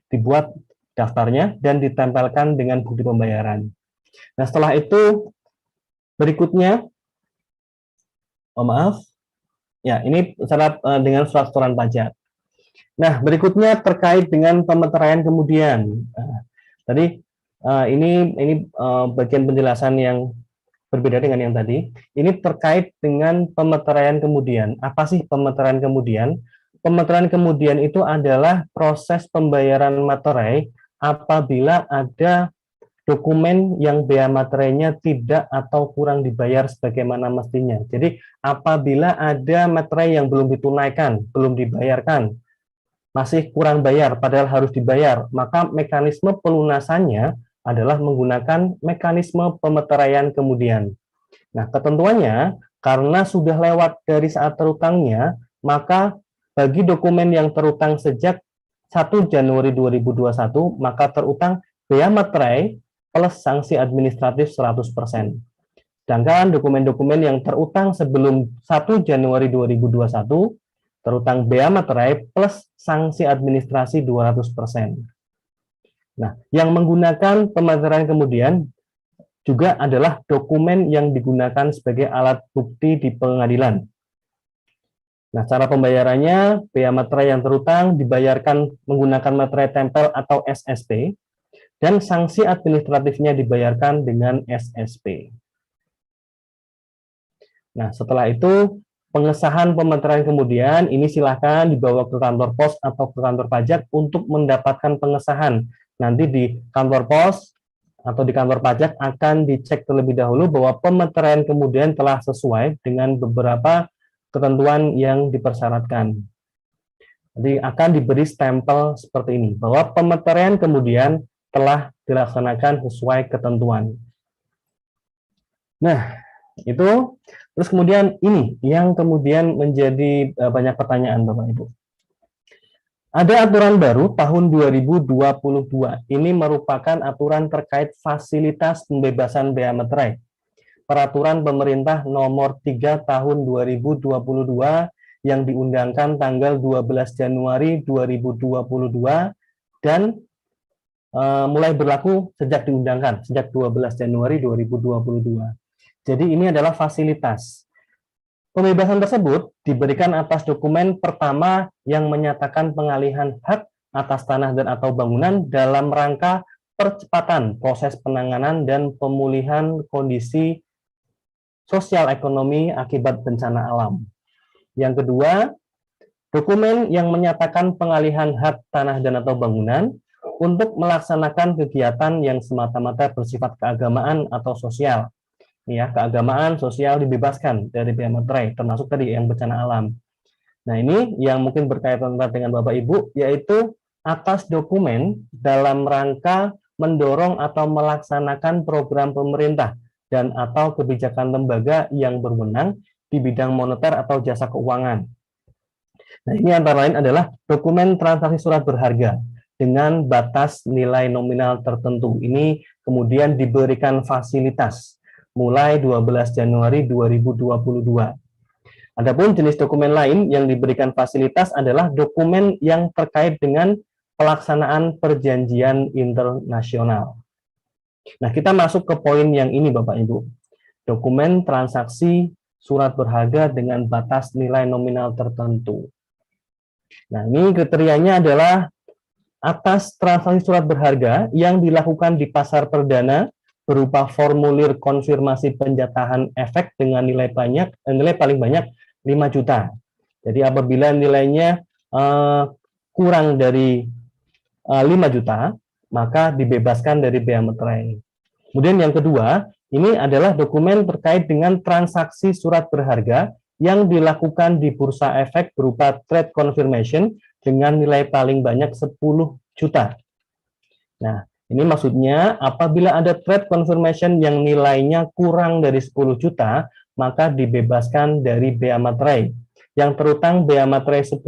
Dibuat daftarnya dan ditempelkan dengan bukti pembayaran. Nah, setelah itu berikutnya, ini syarat dengan surat setoran pajak. Nah, berikutnya terkait dengan pemeteraian kemudian. Tadi ini bagian penjelasan yang berbeda dengan yang tadi. Ini terkait dengan pemeteraian kemudian. Apa sih pemeteraian kemudian? Pemeteraian kemudian itu adalah proses pembayaran materai apabila ada dokumen yang bea materainya tidak atau kurang dibayar sebagaimana mestinya. Jadi apabila ada materai yang belum ditunaikan, belum dibayarkan, masih kurang bayar padahal harus dibayar, maka mekanisme pelunasannya adalah menggunakan mekanisme pemeteraian kemudian. Nah, ketentuannya karena sudah lewat dari saat terutangnya, maka bagi dokumen yang terutang sejak 1 Januari 2021, maka terutang bea materai plus sanksi administratif 100%. Sedangkan dokumen-dokumen yang terutang sebelum 1 Januari 2021, terutang bea materai plus sanksi administrasi 200%. Nah, yang menggunakan pemeteraian kemudian juga adalah dokumen yang digunakan sebagai alat bukti di pengadilan. Nah, cara pembayarannya, bea materai yang terutang dibayarkan menggunakan materai tempel atau SSP, dan sanksi administratifnya dibayarkan dengan SSP. Nah, setelah itu, pengesahan pemeteraian kemudian, ini silakan dibawa ke kantor pos atau ke kantor pajak untuk mendapatkan pengesahan. Nanti di kantor pos atau di kantor pajak akan dicek terlebih dahulu bahwa pemeteraian kemudian telah sesuai dengan beberapa ketentuan yang dipersyaratkan. Jadi akan diberi stempel seperti ini, bahwa pemeteraian kemudian telah dilaksanakan sesuai ketentuan. Nah, itu. Terus kemudian ini yang kemudian menjadi banyak pertanyaan Bapak Ibu. Ada aturan baru tahun 2022. Ini merupakan aturan terkait fasilitas pembebasan bea materai. Peraturan pemerintah nomor 3 tahun 2022 yang diundangkan tanggal 12 Januari 2022 dan mulai berlaku sejak diundangkan, sejak 12 Januari 2022. Jadi ini adalah fasilitas. Pembebasan tersebut diberikan atas dokumen pertama yang menyatakan pengalihan hak atas tanah dan atau bangunan dalam rangka percepatan proses penanganan dan pemulihan kondisi sosial ekonomi akibat bencana alam. Yang kedua, dokumen yang menyatakan pengalihan hak tanah dan atau bangunan untuk melaksanakan kegiatan yang semata-mata bersifat keagamaan atau sosial. Ya, keagamaan sosial dibebaskan dari bea materai, termasuk tadi yang bencana alam. Nah, ini yang mungkin berkaitan dengan Bapak Ibu, yaitu atas dokumen dalam rangka mendorong atau melaksanakan program pemerintah dan atau kebijakan lembaga yang berwenang di bidang moneter atau jasa keuangan. Nah, ini antara lain adalah dokumen transaksi surat berharga dengan batas nilai nominal tertentu. Ini kemudian diberikan fasilitas mulai 12 Januari 2022. Adapun jenis dokumen lain yang diberikan fasilitas adalah dokumen yang terkait dengan pelaksanaan perjanjian internasional. Nah, kita masuk ke poin yang ini Bapak Ibu. Dokumen transaksi surat berharga dengan batas nilai nominal tertentu. Nah, ini kriterianya adalah atas transaksi surat berharga yang dilakukan di pasar perdana berupa formulir konfirmasi penjatahan efek dengan nilai paling banyak 5 juta. Jadi apabila nilainya kurang dari 5 juta, maka dibebaskan dari bea materai. Kemudian yang kedua, ini adalah dokumen terkait dengan transaksi surat berharga yang dilakukan di bursa efek berupa trade confirmation dengan nilai paling banyak 10 juta. Nah, ini maksudnya apabila ada trade confirmation yang nilainya kurang dari 10 juta, maka dibebaskan dari bea materai. Yang terutang bea materai 10.000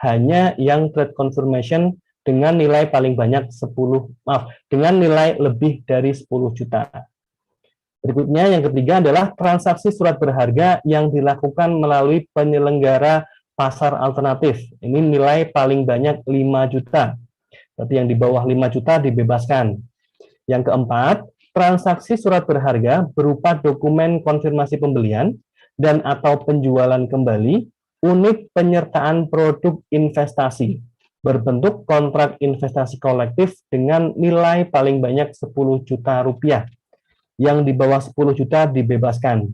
hanya yang trade confirmation dengan nilai paling banyak dengan nilai lebih dari 10 juta. Berikutnya yang ketiga adalah transaksi surat berharga yang dilakukan melalui penyelenggara pasar alternatif. Ini nilai paling banyak 5 juta. Berarti yang di bawah 5 juta dibebaskan. Yang keempat, transaksi surat berharga berupa dokumen konfirmasi pembelian dan atau penjualan kembali unit penyertaan produk investasi berbentuk kontrak investasi kolektif dengan nilai paling banyak 10 juta rupiah. yang di bawah 10 juta dibebaskan.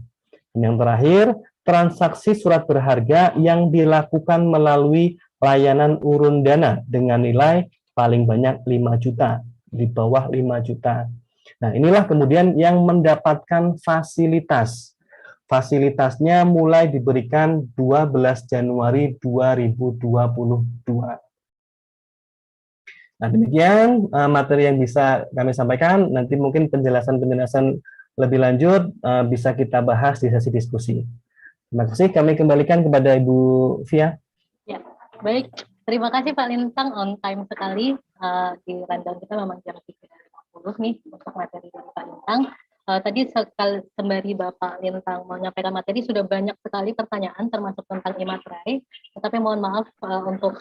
Yang terakhir, transaksi surat berharga yang dilakukan melalui layanan urun dana dengan nilai paling banyak 5 juta, di bawah 5 juta. Nah, inilah kemudian yang mendapatkan fasilitas. Fasilitasnya mulai diberikan 12 Januari 2022. Nah, demikian materi yang bisa kami sampaikan. Nanti mungkin penjelasan-penjelasan lebih lanjut bisa kita bahas di sesi diskusi. Terima kasih. Kami kembalikan kepada Ibu Via. Ya, baik. Terima kasih Pak Lintang, on time sekali. Di rundown kita memang jam 3.50 nih untuk materi dari Pak Lintang. Tadi sembari Bapak Lintang menyampaikan materi, sudah banyak sekali pertanyaan termasuk tentang e-materai. Tetapi mohon maaf untuk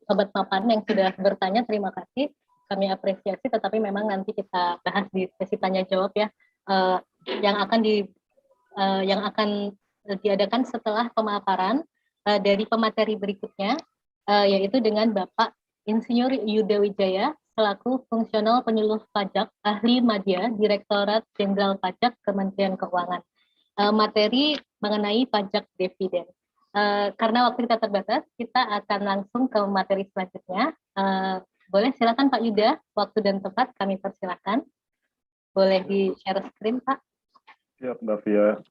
Sobat Mapan yang sudah bertanya, terima kasih. Kami apresiasi, tetapi memang nanti kita bahas di sesi tanya jawab ya, yang akan diadakan setelah pemaparan dari pemateri berikutnya, yaitu dengan Bapak Insinyur Yuda Wijaya selaku fungsional penyuluh pajak ahli media Direktorat Jenderal Pajak Kementerian Keuangan. Materi mengenai pajak dividen. Karena waktu kita terbatas, kita akan langsung ke materi selanjutnya. Boleh silakan Pak Yuda, waktu dan tempat kami persilakan. Boleh di-share screen, Pak. Siap, Mbak Via.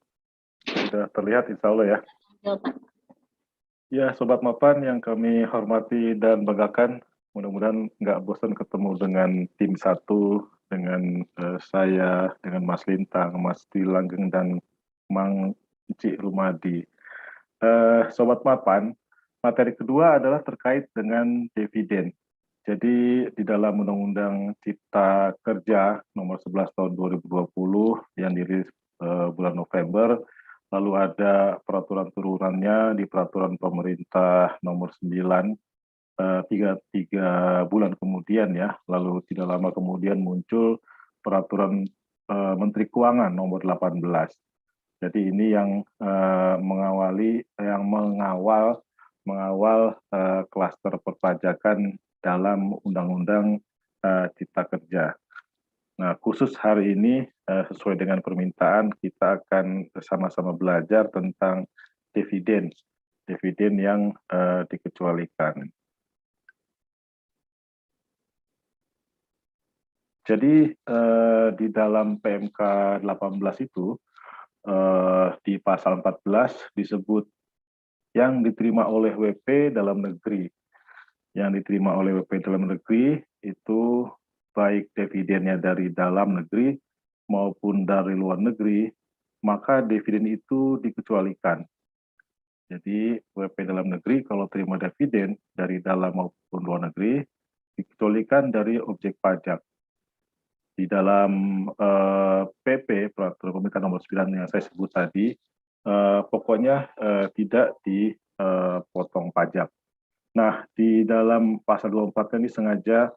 Sudah terlihat insya Allah ya. Ya, Pak. Ya, Sobat Mapan yang kami hormati dan banggakan, mudah-mudahan nggak bosan ketemu dengan tim satu, dengan saya, dengan Mas Lintang, Mas Dwi Langgeng, dan Mang Cik Rumadi. Sobat Mapan, materi kedua adalah terkait dengan dividen. Jadi di dalam Undang-Undang Cipta Kerja nomor 11 tahun 2020 yang dirilis bulan November, lalu ada peraturan turunannya di peraturan pemerintah nomor 9 tiga bulan kemudian ya, lalu tidak lama kemudian muncul peraturan Menteri Keuangan nomor 18. Jadi ini yang mengawal klaster perpajakan dalam Undang-Undang Cipta Kerja. Nah, khusus hari ini sesuai dengan permintaan kita akan sama-sama belajar tentang dividen yang dikecualikan. Jadi di dalam PMK 18 itu di pasal 14 disebut yang diterima oleh WP dalam negeri. Yang diterima oleh WP dalam negeri itu baik dividennya dari dalam negeri maupun dari luar negeri, maka dividen itu dikecualikan. Jadi WP dalam negeri kalau terima dividen dari dalam maupun luar negeri dikecualikan dari objek pajak. Di dalam PP Peraturan Pemerintah Nomor 9 yang saya sebut tadi, pokoknya tidak dipotong pajak. Nah, di dalam pasal 24 ini sengaja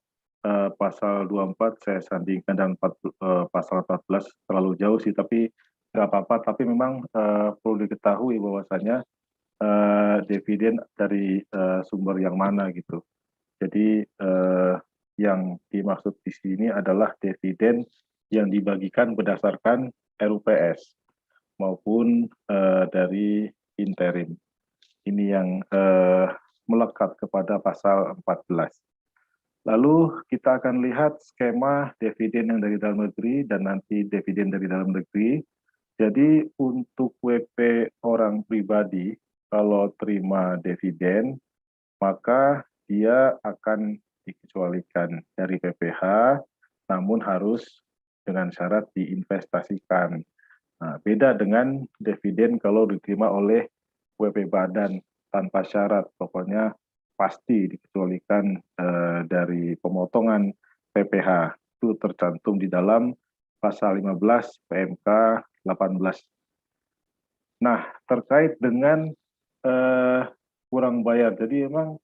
pasal 24 saya sandingkan dan pasal 14 terlalu jauh sih, tapi nggak apa-apa. Tapi memang perlu diketahui bahwasanya dividen dari sumber yang mana gitu. Jadi yang dimaksud di sini adalah dividen yang dibagikan berdasarkan RUPS maupun dari interim. Ini yang melekat kepada pasal 14. Lalu kita akan lihat skema dividen yang dari dalam negeri dan nanti dividen dari dalam negeri. Jadi untuk WP orang pribadi kalau terima dividen maka dia akan dikecualikan dari PPh, namun harus dengan syarat diinvestasikan. Nah, beda dengan dividen kalau diterima oleh WP badan tanpa syarat, pokoknya pasti dikecualikan dari pemotongan PPh. Itu tercantum di dalam pasal 15 PMK 18. Nah, terkait dengan kurang bayar, jadi memang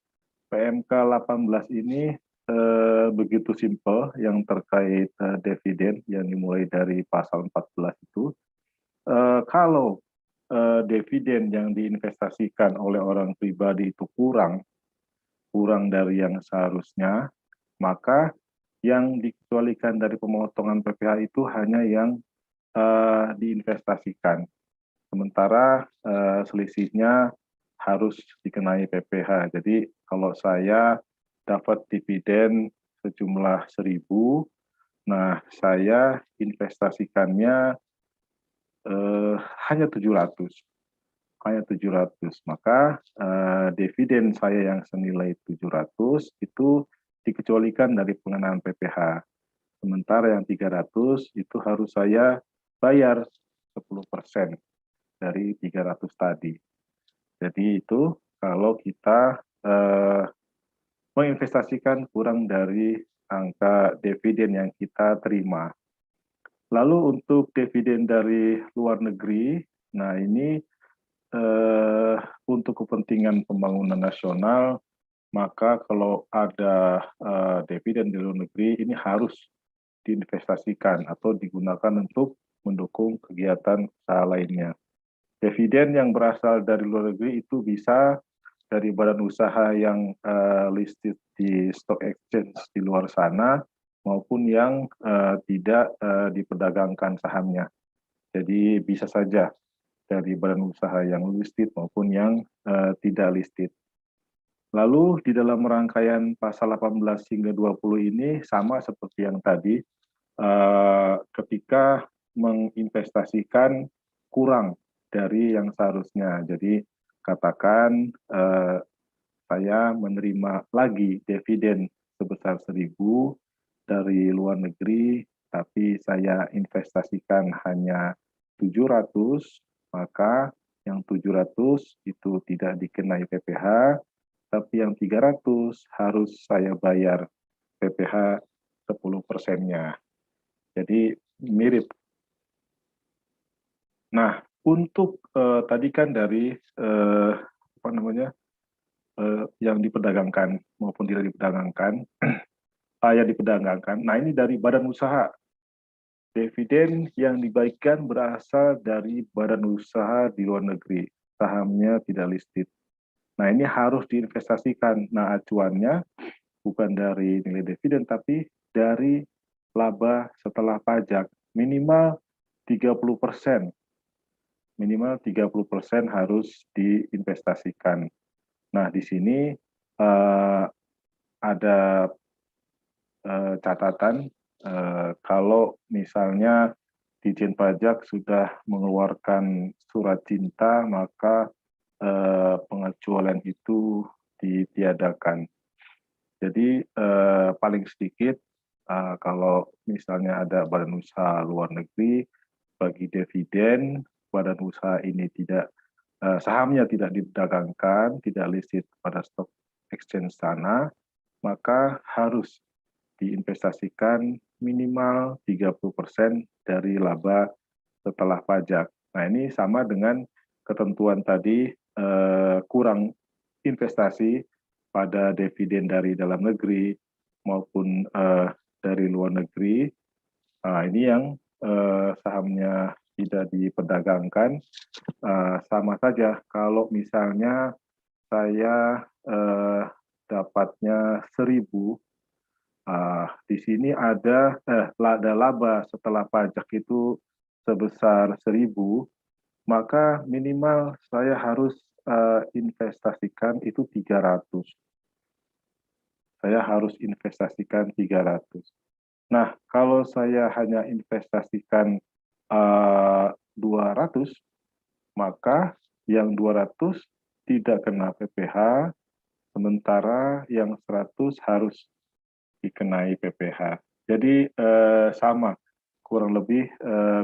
PMK 18 ini begitu simpel yang terkait dividen yang dimulai dari pasal 14 itu. Kalau dividen yang diinvestasikan oleh orang pribadi itu kurang dari yang seharusnya, maka yang dikecualikan dari pemotongan PPh itu hanya yang diinvestasikan. Sementara selisihnya harus dikenai PPh. Jadi kalau saya dapat dividen sejumlah 1.000, nah saya investasikannya hanya 700. Maka dividen saya yang senilai 700 itu dikecualikan dari pengenaan PPh. Sementara yang 300 itu harus saya bayar 10% dari 300 tadi. Jadi itu kalau kita menginvestasikan kurang dari angka dividen yang kita terima. Lalu untuk dividen dari luar negeri, nah ini untuk kepentingan pembangunan nasional, maka kalau ada dividen dari luar negeri ini harus diinvestasikan atau digunakan untuk mendukung kegiatan usaha lainnya. Dividen yang berasal dari luar negeri itu bisa dari badan usaha yang listed di stock exchange di luar sana maupun yang tidak diperdagangkan sahamnya. Jadi bisa saja dari badan usaha yang listed maupun yang tidak listed. Lalu di dalam rangkaian pasal 18 hingga 20 ini sama seperti yang tadi, ketika menginvestasikan kurang dari yang seharusnya. Jadi katakan saya menerima lagi dividen sebesar 1.000 dari luar negeri, tapi saya investasikan hanya 700, maka yang 700 itu tidak dikenai PPh, tapi yang 300 harus saya bayar PPh 10%-nya. Jadi mirip. Nah, untuk tadi kan dari yang diperdagangkan maupun tidak diperdagangkan, yang diperdagangkan. Nah, ini dari badan usaha. Dividen yang dibagikan berasal dari badan usaha di luar negeri. Sahamnya tidak listed. Nah, ini harus diinvestasikan. Nah, acuannya bukan dari nilai dividen, tapi dari laba setelah pajak. Minimal 30%. Minimal 30% harus diinvestasikan. Nah, di sini ada catatan kalau misalnya Ditjen Pajak sudah mengeluarkan surat cinta, maka pengecualian itu ditiadakan. Jadi paling sedikit kalau misalnya ada badan usaha luar negeri bagi dividen, badan usaha ini tidak sahamnya tidak diperdagangkan, tidak listed pada stock exchange sana, maka harus diinvestasikan minimal 30% dari laba setelah pajak. Nah, ini sama dengan ketentuan tadi kurang investasi pada dividen dari dalam negeri maupun dari luar negeri. Nah, ini yang sahamnya tidak diperdagangkan, sama saja kalau misalnya saya dapatnya 1.000, di sini ada laba setelah pajak itu sebesar 1.000, maka minimal saya harus investasikan itu 300. Saya harus investasikan 300. Nah, kalau saya hanya investasikan 200, maka yang 200 tidak kena PPh, sementara yang 100 harus dikenai PPh. Jadi sama, kurang lebih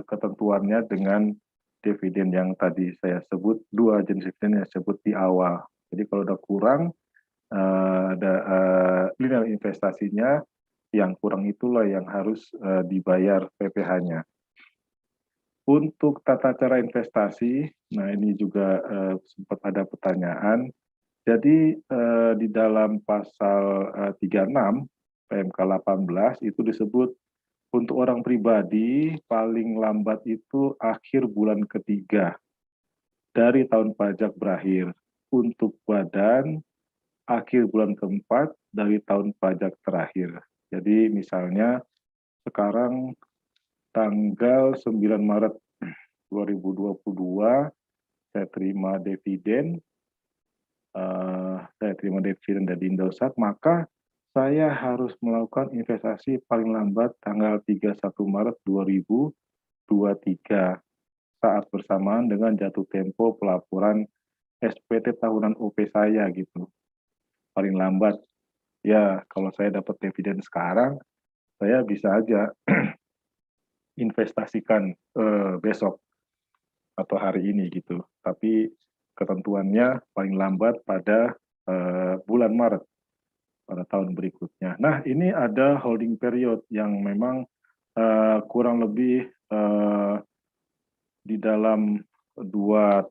ketentuannya dengan dividen yang tadi saya sebut, dua jenis dividen yang sebut di awal. Jadi kalau udah kurang, nilai investasinya, yang kurang itulah yang harus dibayar PPh-nya. Untuk tata cara investasi, nah ini juga sempat ada pertanyaan. Jadi di dalam pasal 36 PMK 18 itu disebut untuk orang pribadi paling lambat itu akhir bulan ketiga dari tahun pajak berakhir. Untuk badan akhir bulan keempat dari tahun pajak terakhir. Jadi misalnya sekarang tanggal 9 Maret 2022 saya terima dividen, dari Indosat, maka saya harus melakukan investasi paling lambat tanggal 31 Maret 2023 saat bersamaan dengan jatuh tempo pelaporan SPT tahunan OP saya gitu. Paling lambat ya, kalau saya dapat dividen sekarang, saya bisa aja investasikan besok atau hari ini gitu. Tapi ketentuannya paling lambat pada bulan Maret pada tahun berikutnya. Nah, ini ada holding period yang memang kurang lebih di dalam 2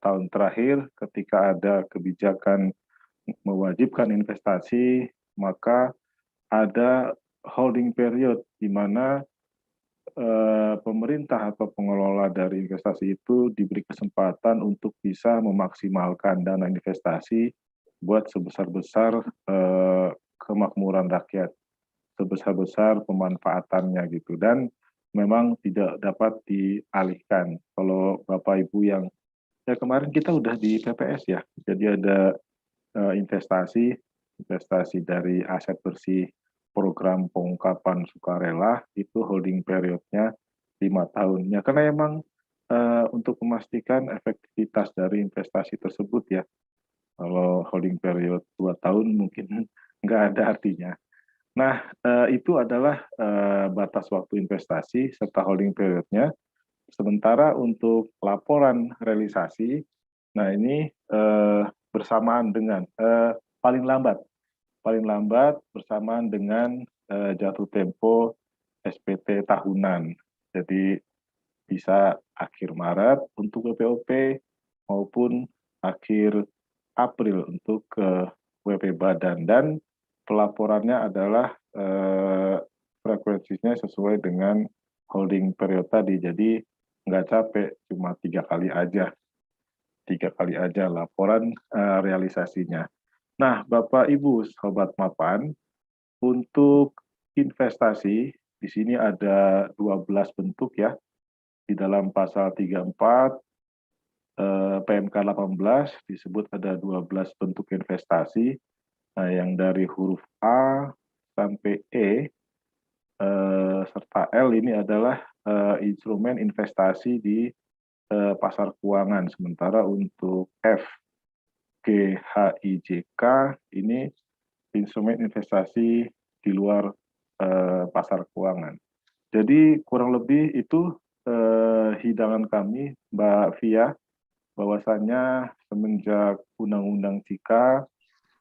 tahun terakhir ketika ada kebijakan mewajibkan investasi, maka ada holding period di mana pemerintah atau pengelola dari investasi itu diberi kesempatan untuk bisa memaksimalkan dana investasi buat sebesar-besar kemakmuran rakyat, sebesar-besar pemanfaatannya gitu, dan memang tidak dapat dialihkan. Kalau Bapak Ibu yang kemarin kita udah di PPS ya, jadi ada investasi dari aset bersih program pengungkapan sukarela itu holding periodnya 5 tahunnya, karena emang untuk memastikan efektivitas dari investasi tersebut ya. Kalau holding period 2 tahun mungkin nggak ada artinya. Nah, itu adalah batas waktu investasi serta holding periodnya. Sementara untuk laporan realisasi, nah ini bersamaan dengan paling lambat bersamaan dengan jatuh tempo SPT tahunan. Jadi bisa akhir Maret untuk WPOP maupun akhir April untuk WP Badan, dan pelaporannya adalah frekuensinya sesuai dengan holding period tadi. Jadi nggak capek, cuma 3 kali aja laporan realisasinya. Nah, Bapak Ibu Sobat Mapan, untuk investasi di sini ada 12 bentuk ya. Di dalam pasal 34 PMK 18 disebut ada 12 bentuk investasi. Nah, yang dari huruf A sampai E serta L ini adalah instrumen investasi di pasar keuangan. Sementara untuk F, G, H, I, J, K ini instrumen investasi di luar pasar keuangan. Jadi kurang lebih itu hidangan kami, Mbak Via, bahwasannya semenjak Undang-Undang Cika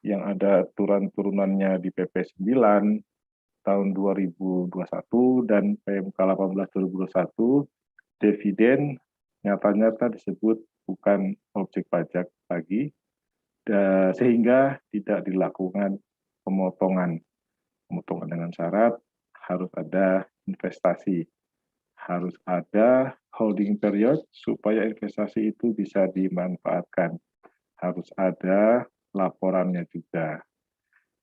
yang ada turunannya di PP 9 tahun 2021 dan PMK 18 2021, dividen nyata-nyata disebut bukan objek pajak lagi, sehingga tidak dilakukan pemotongan dengan syarat harus ada investasi, harus ada holding period supaya investasi itu bisa dimanfaatkan, harus ada laporannya juga.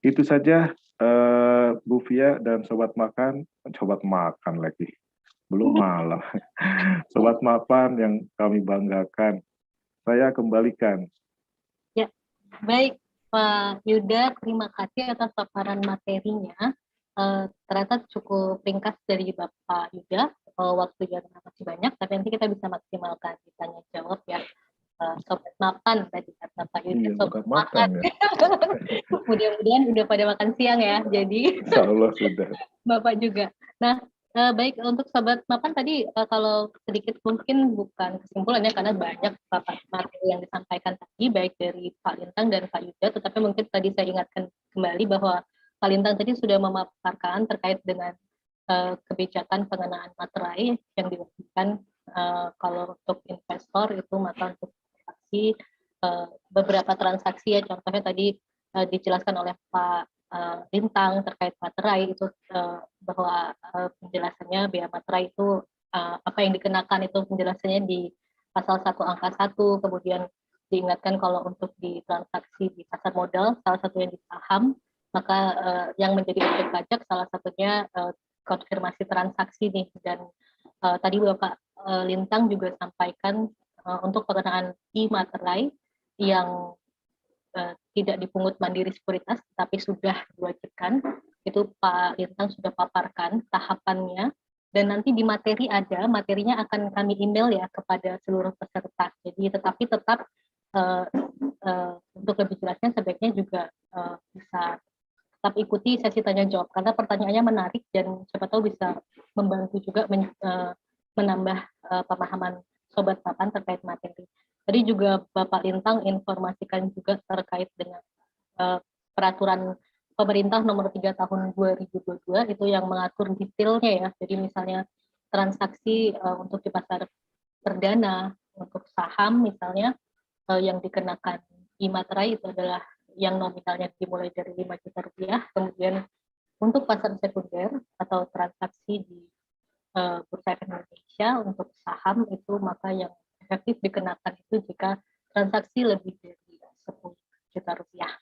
Itu saja Bu Via dan sobat makan lagi, belum malam. Sobat mapan yang kami banggakan, saya kembalikan. Ya, baik Pak Yuda, terima kasih atas paparan materinya. Ternyata cukup ringkas dari Bapak Yuda, waktunya masih banyak, tapi nanti kita bisa maksimalkan ditanya jawab ya. Sobat makan tadi kata Pak Yuda, Iya, sobat makan ya. Mudah-mudahan udah pada makan siang ya, jadi Insya Allah sudah. Bapak juga. Nah, baik untuk sobat makan tadi kalau sedikit mungkin bukan kesimpulannya karena banyak materi yang disampaikan tadi baik dari Pak Lintang dan Pak Yuda, tetapi mungkin tadi saya ingatkan kembali bahwa Pak Lintang tadi sudah memaparkan terkait dengan kebijakan pengenaan materai yang diwajibkan kalau untuk investor itu, maka untuk transaksi beberapa transaksi ya, contohnya tadi dijelaskan oleh Pak Lintang terkait materai itu bahwa penjelasannya biaya materai itu apa yang dikenakan itu penjelasannya di pasal 1 angka 1, kemudian diingatkan kalau untuk di transaksi di pasar modal salah satunya di saham, maka yang menjadi objek pajak salah satunya konfirmasi transaksi nih, dan tadi Bapak Lintang juga sampaikan untuk pengenaan e-materai yang tidak dipungut mandiri sekuritas tapi sudah diwajibkan, itu Pak Lintang sudah paparkan tahapannya, dan nanti di materi materinya akan kami email ya kepada seluruh peserta. Jadi tetapi tetap untuk lebih jelasnya sebaiknya juga bisa tetap ikuti sesi tanya jawab karena pertanyaannya menarik dan siapa tahu bisa membantu juga menambah pemahaman Sobat Mapan terkait materi. Tadi juga Bapak Lintang informasikan juga terkait dengan peraturan pemerintah nomor 3 tahun 2022 itu yang mengatur detailnya ya. Jadi misalnya transaksi untuk di pasar perdana untuk saham misalnya yang dikenakan e-materai itu adalah yang nominalnya dimulai dari 5 juta rupiah, kemudian untuk pasar sekunder atau transaksi di Bursa Efek Indonesia untuk saham itu maka yang efektif dikenakan itu jika transaksi lebih dari 10 juta rupiah.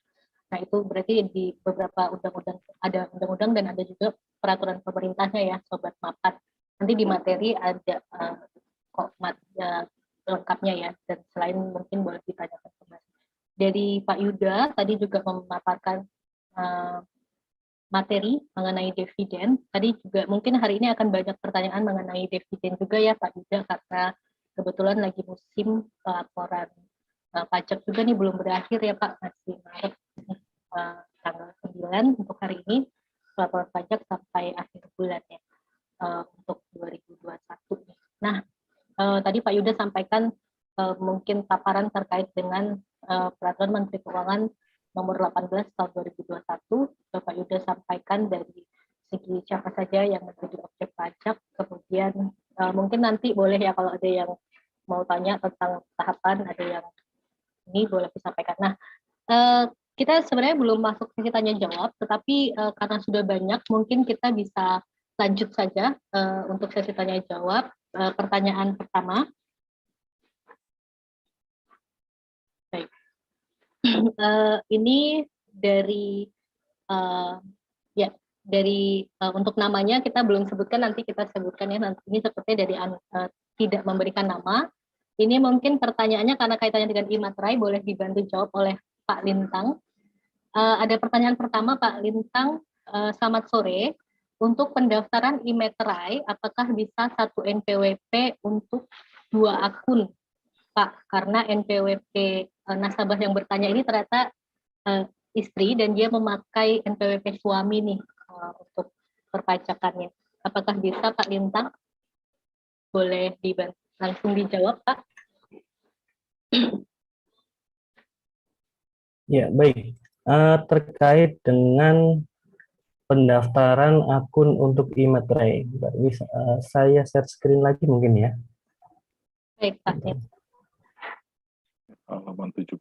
Nah itu berarti di beberapa undang-undang, ada undang-undang dan ada juga peraturan pemerintahnya ya Sobat Mapan. Nanti di materi ada lengkapnya ya, dan selain mungkin boleh ditanyakan kembali. Dari Pak Yuda tadi juga memaparkan materi mengenai dividen. Tadi juga mungkin hari ini akan banyak pertanyaan mengenai dividen juga ya Pak Yuda, karena kebetulan lagi musim pelaporan pajak juga nih, belum berakhir ya Pak, masih Maret tanggal 9 untuk hari ini pelaporan pajak sampai akhir bulan ya untuk 2021. Nah tadi Pak Yuda sampaikan mungkin paparan terkait dengan peraturan Menteri Keuangan nomor 18 tahun 2021. Bapak Yuda sampaikan dari segi siapa saja yang menjadi objek pajak, kemudian mungkin nanti boleh ya kalau ada yang mau tanya tentang tahapan, ada yang ini boleh disampaikan. Nah, kita sebenarnya belum masuk sesi tanya jawab, tetapi karena sudah banyak, mungkin kita bisa lanjut saja untuk sesi tanya jawab. Pertanyaan pertama. Baik. Ini dari untuk namanya kita belum sebutkan, nanti kita sebutkan ya, nanti ini seperti dari tidak memberikan nama. Ini mungkin pertanyaannya karena kaitannya dengan e-materai, boleh dibantu jawab oleh Pak Lintang. Ada pertanyaan pertama Pak Lintang, selamat sore. Untuk pendaftaran e-materai, apakah bisa satu NPWP untuk 2 akun, Pak? Karena NPWP nasabah yang bertanya ini ternyata istri dan dia memakai NPWP suami nih untuk perpajakannya. Apakah bisa Pak Lintang? Boleh langsung dijawab Pak. Ya, baik. Terkait dengan pendaftaran akun untuk e-materai, bisa saya share screen lagi mungkin ya. Baik Pak. Halaman 17.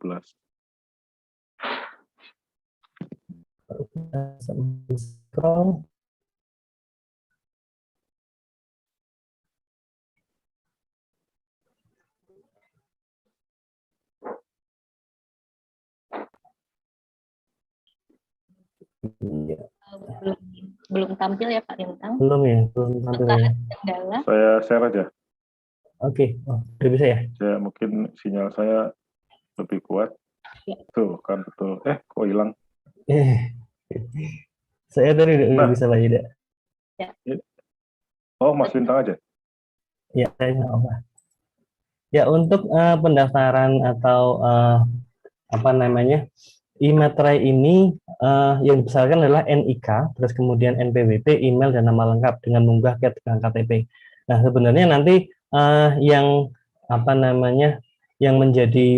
Scroll. Ya. Belum tampil ya Pak Lintang? Belum ya, belum tampil ya. Kendala. Saya share aja. Oke, udah bisa ya? Saya mungkin sinyal saya lebih kuat. Ya. Tuh kan betul. Kok hilang? Saya tadi udah bisa Pak Yuda. Ya. Oh, Mas Lintang aja. Ya, saya nggak apa. Ya, untuk pendaftaran atau apa namanya e-materai ini yang dibesarkan adalah NIK, terus kemudian NPWP, email dan nama lengkap dengan mengunggah ke KTP. Nah, sebenarnya nanti yang apa namanya yang menjadi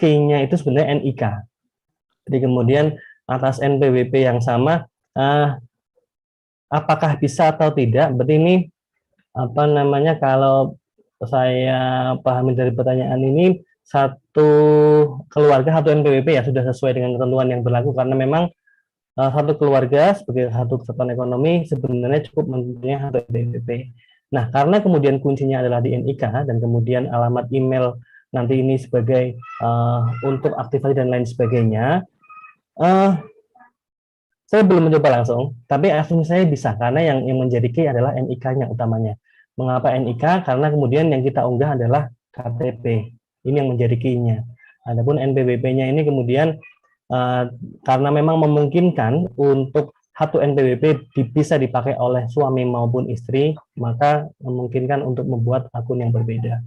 key-nya itu sebenarnya NIK. Jadi kemudian atas NPWP yang sama, apakah bisa atau tidak? Berarti ini apa namanya, kalau saya pahami dari pertanyaan ini, satu keluarga satu NPWP ya sudah sesuai dengan ketentuan yang berlaku, karena memang satu keluarga sebagai satu kesatuan ekonomi sebenarnya cukup mempunyai satu NPWP. Nah, karena kemudian kuncinya adalah di NIK dan kemudian alamat email nanti ini sebagai untuk aktivasi dan lain sebagainya, saya belum mencoba langsung, tapi asumsi saya bisa, karena yang menjadi key adalah NIK-nya utamanya. Mengapa NIK? Karena kemudian yang kita unggah adalah KTP. Ini yang menjadi key-nya. Adapun NPWP-nya ini kemudian karena memang memungkinkan untuk satu NPWP bisa dipakai oleh suami maupun istri, maka memungkinkan untuk membuat akun yang berbeda.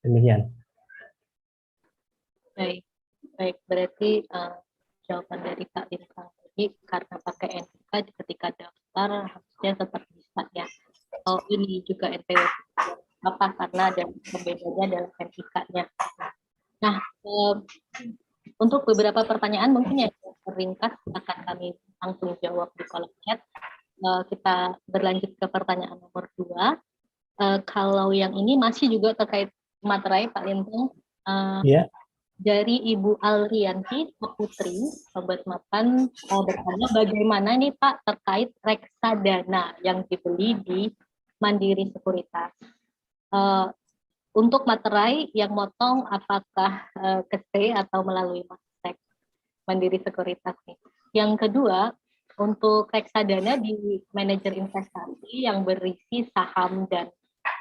Demikian. Baik, baik. Berarti jawaban dari Kak Lintang tadi karena pakai NIK ketika daftar harusnya tetap bisa ya. Oh ini juga NPWP apa karena ada pembedanya dalam NIK-nya. Nah, untuk beberapa pertanyaan mungkin yang ringkas akan kami langsung jawab di kolom chat. Kita berlanjut ke pertanyaan nomor 2. Kalau yang ini masih juga terkait materai Pak Lintang. Ya. Dari Ibu Alrianti Putri, Sobat Mapan bertanya bagaimana nih Pak terkait reksadana yang dibeli di Mandiri Sekuritas. Untuk materai yang motong apakah ke C atau melalui Mastek Mandiri Sekuritas nih. Yang kedua, untuk reksadana di manajer investasi yang berisi saham dan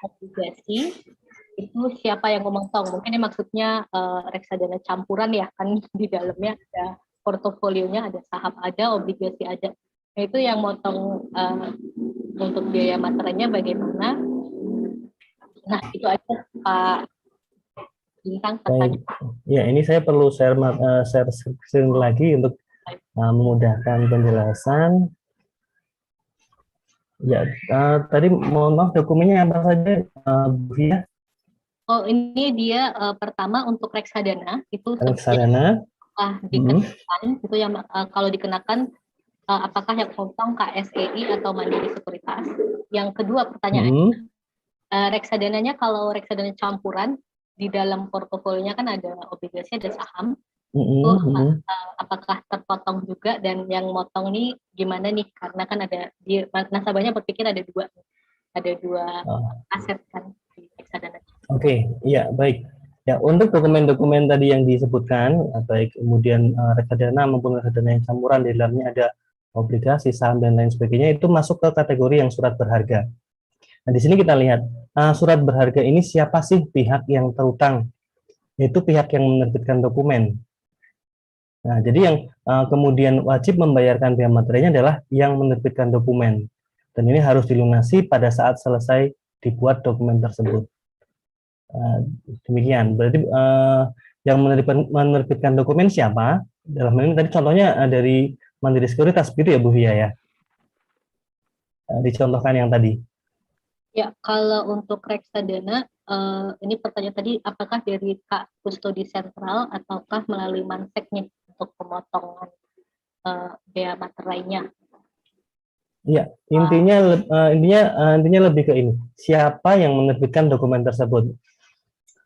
obligasi, itu siapa yang memotong? Mungkin ini maksudnya reksadana campuran ya, kan di dalamnya ada portofolionya, ada saham ada, obligasi ada. Nah, itu yang motong untuk biaya materainya bagaimana? Nah, itu aja Pak Bintang pertanyaan. Ya, ini saya perlu share screen lagi untuk memudahkan penjelasan. Ya, tadi mohon maaf dokumennya apa saja, Bu Fia? Oh, ini dia pertama untuk reksadana itu Reksadana. Dikenakan itu yang kalau dikenakan apakah yang potong KSEI atau Mandiri Sekuritas. Yang kedua pertanyaan, reksadananya kalau reksadana campuran di dalam portofolionya kan ada obligasi, ada saham. Itu apakah terpotong juga, dan yang motong nih gimana nih, karena kan ada nasabahnya berpikir ada dua aset kan di reksadana. Oke, iya baik. Ya, untuk dokumen-dokumen tadi yang disebutkan, baik kemudian reksadana maupun reksadana yang campuran, di dalamnya ada obligasi, saham dan lain sebagainya, itu masuk ke kategori yang surat berharga. Nah, di sini kita lihat surat berharga ini siapa sih pihak yang terutang? Yaitu pihak yang menerbitkan dokumen. Nah, jadi yang kemudian wajib membayarkan biaya materainya adalah yang menerbitkan dokumen. Dan ini harus dilunasi pada saat selesai dibuat dokumen tersebut. Demikian. Berarti yang menerbitkan dokumen siapa? Dalam hal ini tadi contohnya dari Mandiri Sekuritas, gitu ya Bu Fia ya? Dicontohkan yang tadi. Ya, kalau untuk reksadana, ini pertanyaan tadi, apakah dari Kak Kustodi Sentral ataukah melalui Mansek nih untuk pemotongan biaya materainya? Iya, intinya lebih ke ini. Siapa yang menerbitkan dokumen tersebut?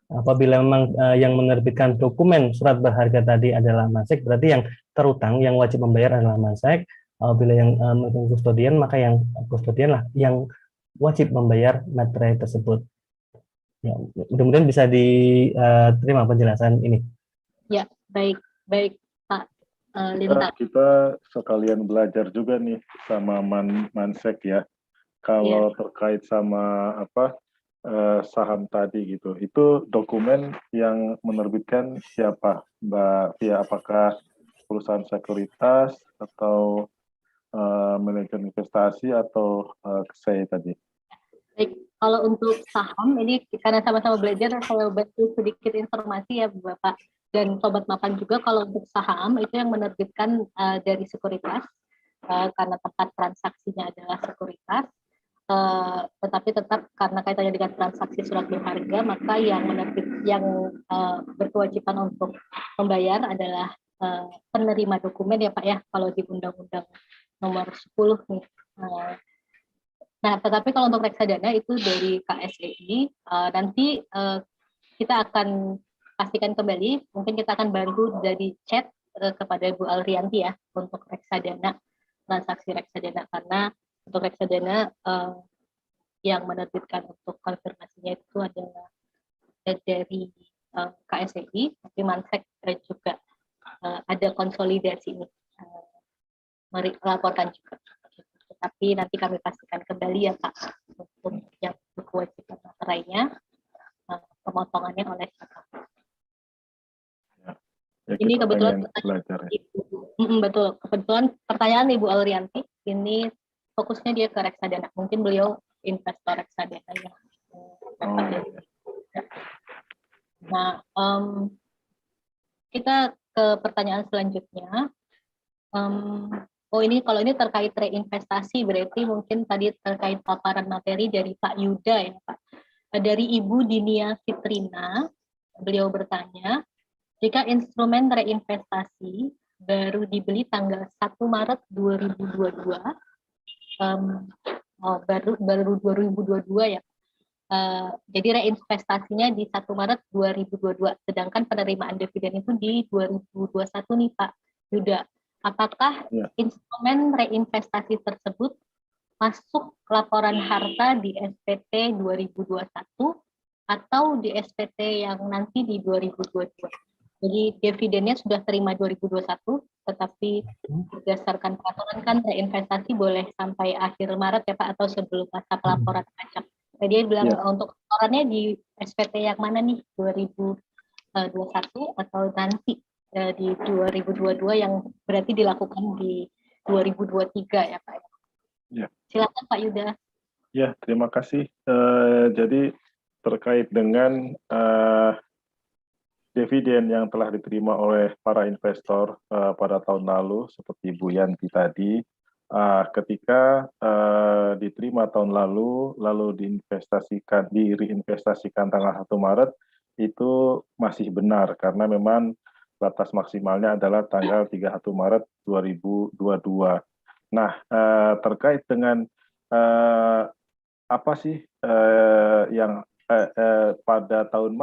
Apabila memang yang menerbitkan dokumen surat berharga tadi adalah Mansek, berarti yang terutang, yang wajib membayar adalah Mansek. Apabila yang kustodian, maka yang kustodian lah yang wajib membayar materai tersebut. Ya, mudah-mudahan bisa diterima penjelasan ini. Ya, baik Pak Lintang. Kita sekalian belajar juga nih sama Mansek ya. Kalau terkait sama saham tadi gitu, itu dokumen yang menerbitkan siapa, Mbak Fia? Apakah perusahaan sekuritas atau manajer investasi atau saya tadi? Baik, kalau untuk saham ini karena sama-sama belajar, saya bantu sedikit informasi ya Bapak dan Sobat Mapan juga. Kalau untuk saham itu yang menerbitkan dari sekuritas karena tempat transaksinya adalah sekuritas. Tetapi tetap karena kaitannya dengan transaksi surat berharga, maka yang berkewajiban untuk membayar adalah penerima dokumen ya Pak ya, kalau di Undang-Undang nomor 10 nih. Nah, tetapi kalau untuk reksadana itu dari KSEI, nanti kita akan pastikan kembali, mungkin kita akan bantu dari chat kepada Bu Alrianti ya untuk reksadana, transaksi reksadana, karena untuk reksadana yang menerbitkan untuk konfirmasinya itu adalah dari KSEI, tapi Mansek juga ada konsolidasi ini melaporkan juga. Tapi nanti kami pastikan kembali ya Pak untuk yang kewajiban materainya, pemotongannya oleh siapa. Ya, Ini kita kebetulan pengen belajar ya. betul, kebetulan pertanyaan Ibu Aurianti, ini fokusnya dia ke reksadana, mungkin beliau investor reksadana ya. Nah, kita ke pertanyaan selanjutnya. Ini kalau ini terkait reinvestasi, berarti mungkin tadi terkait paparan materi dari Pak Yuda ya Pak. Dari Ibu Dinia Fitrina, beliau bertanya, jika instrumen reinvestasi baru dibeli tanggal 1 Maret 2022, baru 2022 ya, jadi reinvestasinya di 1 Maret 2022, sedangkan penerimaan dividen itu di 2021 nih Pak Yuda. Apakah instrumen reinvestasi tersebut masuk laporan harta di SPT 2021 atau di SPT yang nanti di 2022? Jadi dividennya sudah terima 2021, tetapi berdasarkan peraturan kan reinvestasi boleh sampai akhir Maret ya Pak, atau sebelum masa pelaporan pajak. Jadi dia bilang untuk laporannya di SPT yang mana nih, 2021 atau nanti di 2022 yang berarti dilakukan di 2023 ya Pak. Ya. Silakan Pak Yuda. Ya, terima kasih. Jadi terkait dengan dividen yang telah diterima oleh para investor pada tahun lalu, seperti Bu Yanti tadi, ketika diterima tahun lalu reinvestasikan tanggal 1 Maret, itu masih benar, karena memang batas maksimalnya adalah tanggal 31 Maret 2022. Nah, terkait dengan apa sih yang pada tahun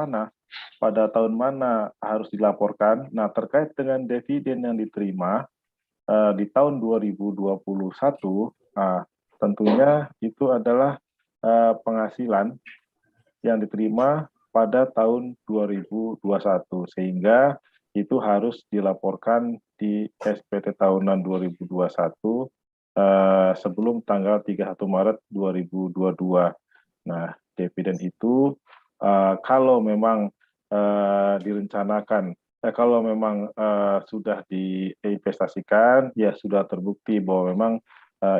mana harus dilaporkan. Nah, terkait dengan dividen yang diterima di tahun 2021, tentunya itu adalah penghasilan yang diterima pada tahun 2021, sehingga itu harus dilaporkan di SPT tahunan 2021 sebelum tanggal 31 Maret 2022. Nah, dividen itu kalau memang direncanakan, kalau memang sudah diinvestasikan, ya sudah terbukti bahwa memang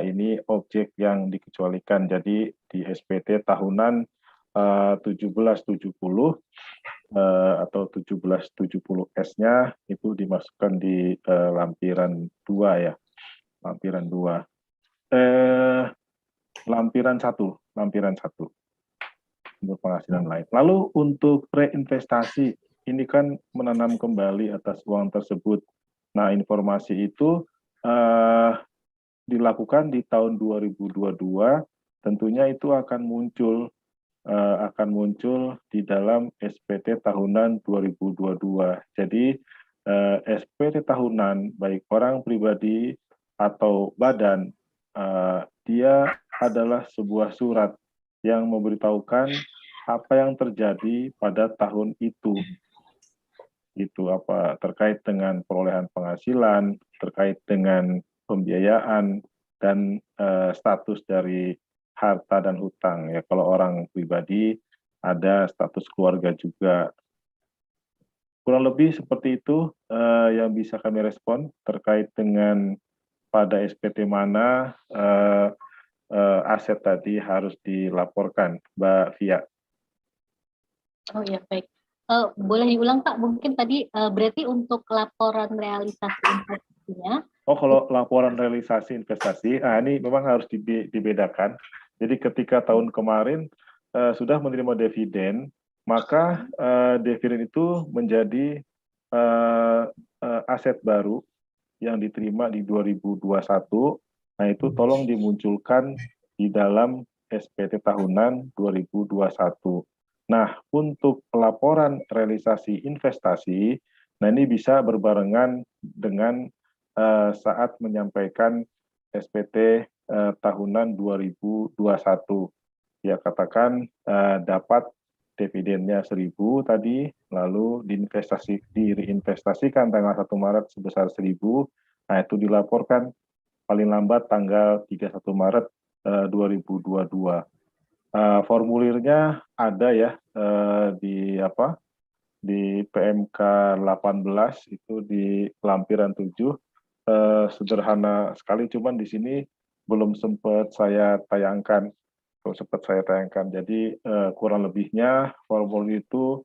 ini objek yang dikecualikan. Jadi di SPT tahunan 1770 atau 1770S-nya itu dimasukkan di lampiran 2 ya, lampiran 1 untuk penghasilan lain. Lalu untuk reinvestasi, ini kan menanam kembali atas uang tersebut. Nah, informasi itu dilakukan di tahun 2022, tentunya itu akan muncul di dalam SPT tahunan 2022. Jadi SPT tahunan baik orang pribadi atau badan, dia adalah sebuah surat yang memberitahukan apa yang terjadi pada tahun itu. Itu apa terkait dengan perolehan penghasilan, terkait dengan pembiayaan dan status dari harta dan hutang ya. Kalau orang pribadi ada status keluarga juga. Kurang lebih seperti itu yang bisa kami respon terkait dengan pada SPT mana aset tadi harus dilaporkan, Mbak Via. Oh ya, baik. Boleh diulang Pak, mungkin tadi berarti untuk laporan realisasi investasinya. Oh, kalau laporan realisasi investasi, ini memang harus dibedakan. Jadi ketika tahun kemarin sudah menerima dividen, maka dividen itu menjadi aset baru yang diterima di 2021. Nah, itu tolong dimunculkan di dalam SPT tahunan 2021. Nah, untuk laporan realisasi investasi, nah ini bisa berbarengan dengan saat menyampaikan SPT tahunan 2021. Ya, katakan dapat dividennya 1.000 tadi, lalu diinvestasikan tanggal 1 Maret sebesar 1.000, nah itu dilaporkan paling lambat tanggal 31 Maret 2022. Formulirnya ada ya di PMK 18 itu di lampiran 7. Sederhana sekali, cuman di sini belum sempat saya tayangkan. Jadi kurang lebihnya formulir itu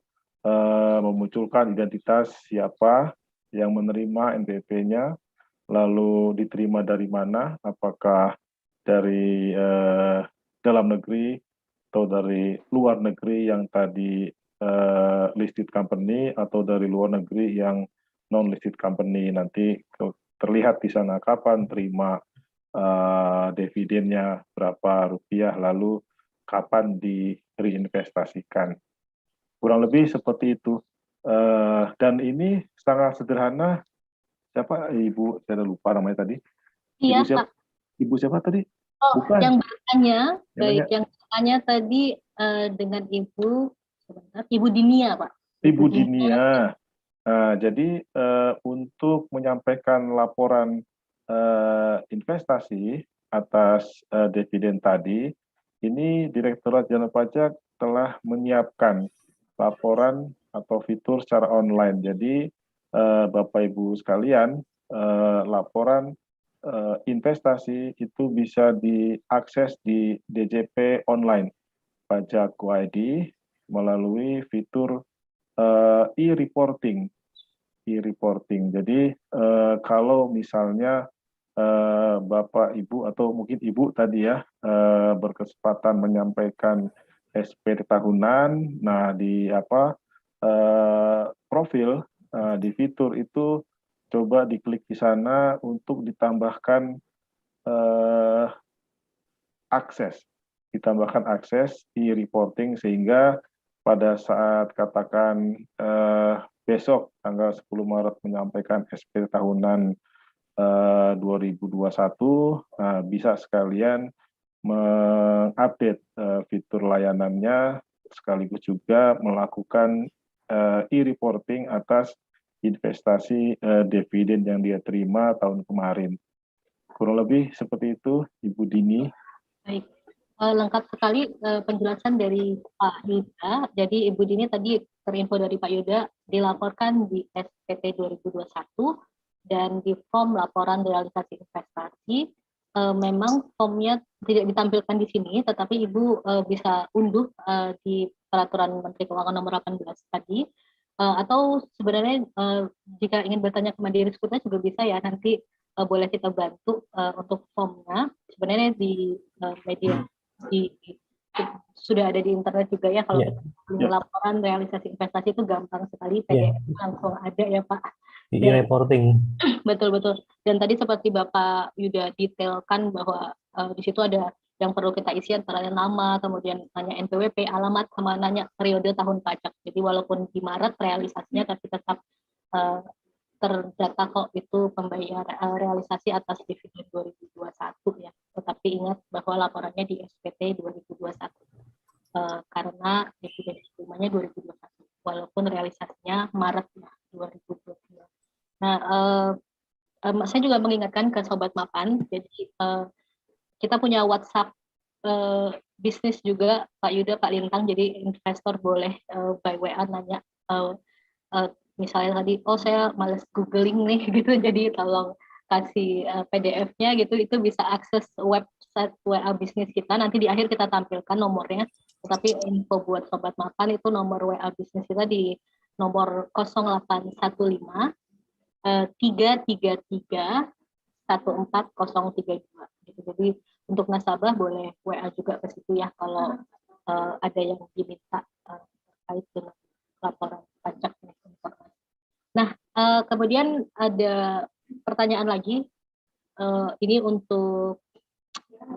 memunculkan identitas siapa yang menerima NPWP-nya, lalu diterima dari mana, apakah dari dalam negeri atau dari luar negeri yang tadi listed company, atau dari luar negeri yang non listed company. Nanti terlihat di sana kapan terima dividennya berapa rupiah, lalu kapan direinvestasikan. Kurang lebih seperti itu. Dan ini sangat sederhana. Siapa Ibu? Saya lupa namanya tadi. Iya, Ibu siapa? Pak. Ibu siapa tadi? Oh, Bukan. yang bertanya, Yang yang bertanya tadi dengan Ibu Dinia, Pak. Ibu Dinia. Jadi untuk menyampaikan laporan investasi atas dividen tadi, ini Direktorat Jenderal Pajak telah menyiapkan laporan atau fitur secara online. Jadi Bapak Ibu sekalian, laporan investasi itu bisa diakses di DJP online Pajak ID melalui fitur e-reporting. Jadi kalau misalnya Bapak Ibu atau mungkin Ibu tadi ya berkesempatan menyampaikan SPT tahunan, nah di profil di fitur itu coba diklik di sana untuk ditambahkan akses e-reporting, sehingga pada saat katakan besok tanggal 10 Maret menyampaikan SPT tahunan 2021, bisa sekalian mengupdate fitur layanannya, sekaligus juga melakukan e-reporting atas investasi dividen yang dia terima tahun kemarin. Kurang lebih seperti itu, Ibu Dini. Baik. Lengkap sekali penjelasan dari Pak Yuda. Jadi Ibu Dini tadi terinfo dari Pak Yuda dilaporkan di SPT 2021 dan di form laporan realisasi investasi. Memang formnya tidak ditampilkan di sini, tetapi Ibu bisa unduh di Peraturan Menteri Keuangan Nomor 18 tadi. Atau sebenarnya jika ingin bertanya ke Mandiri Skuta juga bisa ya, nanti boleh kita bantu untuk formnya. Sebenarnya di media sudah ada di internet juga ya, kalau kita laporan realisasi investasi itu gampang sekali, PDF langsung ada ya Pak. E-reporting. Betul. Dan tadi seperti Bapak Yuda detailkan bahwa di situ ada yang perlu kita isi antara nama, kemudian nanya NPWP, alamat, sama nanya periode tahun pajak. Jadi walaupun di Maret realisasinya, tapi tetap terdata kok itu pembayaran realisasi atas dividen 2021 ya. Tetapi ingat bahwa laporannya di SPT 2021 karena dividen terimanya 2021 walaupun realisasinya Maret 2022. Nah, saya juga mengingatkan ke Sobat Mapan, jadi kita punya WhatsApp bisnis juga Pak Yuda, Pak Lintang, jadi investor boleh by WA nanya misalnya tadi, saya males googling nih gitu, jadi tolong kasih PDF-nya gitu, itu bisa akses website WA bisnis kita, nanti di akhir kita tampilkan nomornya, tetapi info buat Sobat Mapan itu nomor WA bisnis kita di nomor 0815 333 14032 gitu. Jadi untuk nasabah boleh WA juga ke situ ya kalau ada yang diminta terkait dengan laporan pajak. Nah, kemudian ada pertanyaan lagi, ini untuk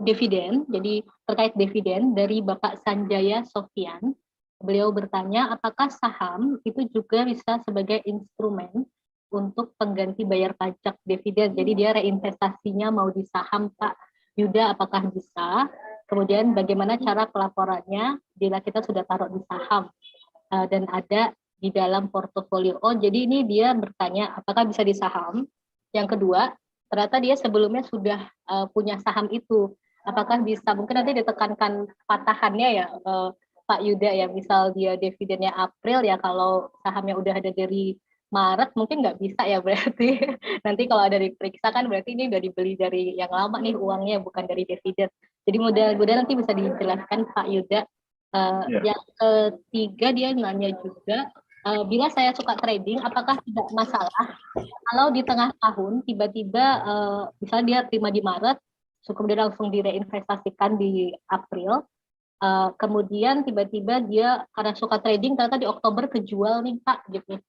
dividen. Jadi terkait dividen dari Bapak Sanjaya Sofian, beliau bertanya apakah saham itu juga bisa sebagai instrumen untuk pengganti bayar pajak dividen. Jadi dia reinvestasinya mau di saham, Pak Yuda, apakah bisa? Kemudian bagaimana cara pelaporannya bila kita sudah taruh di saham dan ada di dalam portofolio. Jadi ini dia bertanya apakah bisa di saham. Yang kedua, ternyata dia sebelumnya sudah punya saham itu. apakah bisa, mungkin nanti ditekankan patahannya ya Pak Yuda ya, misal dia dividennya April ya, kalau sahamnya udah ada dari Maret mungkin nggak bisa ya berarti. Nanti kalau ada diperiksa kan berarti ini udah dibeli dari yang lama nih uangnya, bukan dari dividen. Jadi mudah-mudahan nanti bisa dijelaskan Pak Yuda. Ya. Yang ketiga dia nanya juga, bila saya suka trading, apakah tidak masalah kalau di tengah tahun tiba-tiba misalnya dia terima di Maret, kemudian langsung direinvestasikan di April, kemudian tiba-tiba dia karena suka trading ternyata di Oktober kejual nih Pak gitu.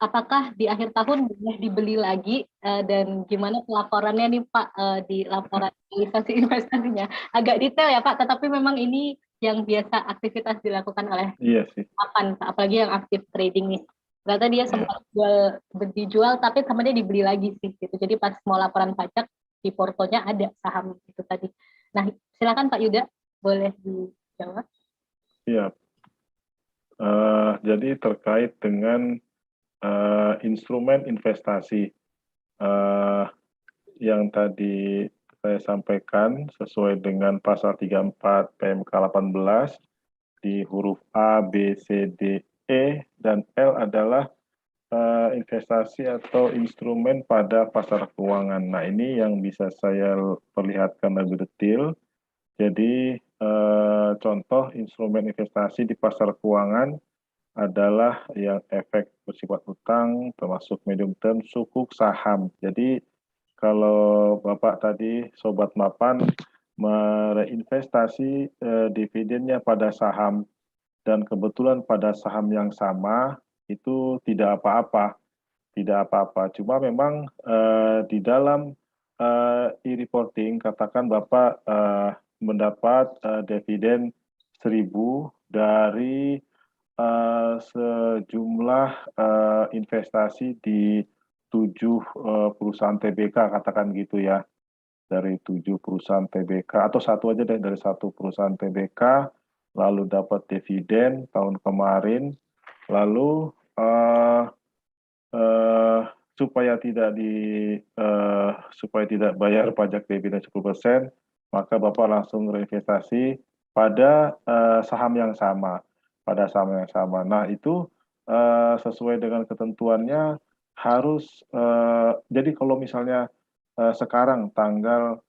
Apakah di akhir tahun boleh dibeli lagi dan gimana pelaporannya nih Pak di laporan realisasi investasinya? Agak detail ya Pak, tetapi memang ini yang biasa aktivitas dilakukan oleh Iya sih. apalagi yang aktif trading nih. Ternyata dia sempat dijual tapi kemudian dibeli lagi sih gitu. Jadi pas mau laporan pajak di portonya ada saham itu tadi. Nah, silakan Pak Yuda, boleh dijawab. Siap. Jadi terkait dengan instrumen investasi yang tadi saya sampaikan sesuai dengan pasal 34 PMK 18 di huruf A, B, C, D, E, dan L adalah investasi atau instrumen pada pasar keuangan. Nah, ini yang bisa saya perlihatkan lebih detail. Jadi, contoh instrumen investasi di pasar keuangan adalah yang efek bersifat utang, termasuk medium term, sukuk, saham. Jadi, kalau Bapak tadi, Sobat Mapan, mereinvestasi dividennya pada saham, dan kebetulan pada saham yang sama, itu tidak apa-apa. Tidak apa-apa. Cuma memang di dalam e-reporting, katakan Bapak mendapat dividen 1.000 dari sejumlah investasi di 7 perusahaan TBK, katakan gitu ya. Dari 7 perusahaan TBK, atau satu aja deh, dari 1 perusahaan TBK, lalu dapat dividen tahun kemarin, lalu supaya tidak bayar pajak dividen 10%, maka Bapak langsung reinvestasi pada saham yang sama, Nah, itu sesuai dengan ketentuannya harus jadi kalau misalnya sekarang tanggal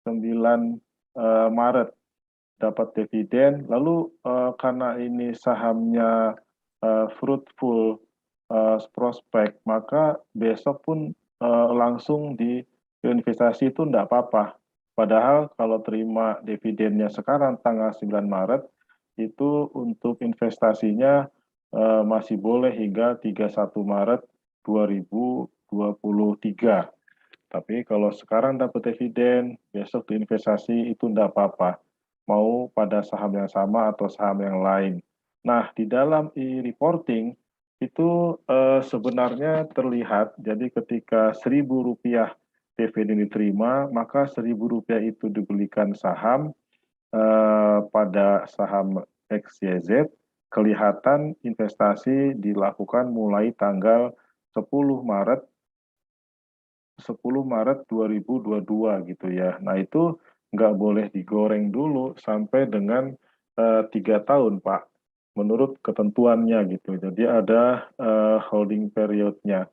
9 Maret dapat dividen, lalu karena ini sahamnya fruitful prospek, maka besok pun langsung di investasi itu enggak apa-apa. Padahal kalau terima dividennya sekarang tanggal 9 Maret, itu untuk investasinya masih boleh hingga 31 Maret 2023. Tapi kalau sekarang dapat dividen, besok diinvestasi itu enggak apa-apa. Mau pada saham yang sama atau saham yang lain. Nah, di dalam e-reporting, itu sebenarnya terlihat, jadi ketika Rp1.000 dividen diterima, maka Rp1.000 itu dibelikan saham pada saham XYZ, kelihatan investasi dilakukan mulai tanggal 10 Maret 2022 gitu ya. Nah, itu nggak boleh digoreng dulu sampai dengan 3 tahun, Pak, menurut ketentuannya gitu. Jadi ada holding periodnya.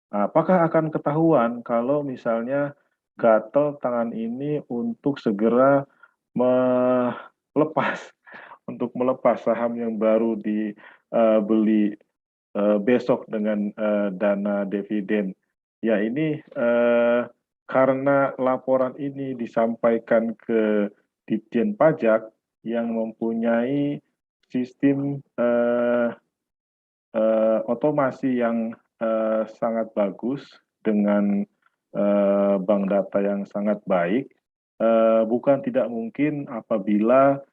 Apakah akan ketahuan kalau misalnya gatel tangan ini untuk segera melepas untuk melepas saham yang baru dibeli besok dengan dana dividen? Ya, ini karena laporan ini disampaikan ke Ditjen Pajak yang mempunyai sistem otomasi yang sangat bagus dengan bank data yang sangat baik, bukan tidak mungkin apabila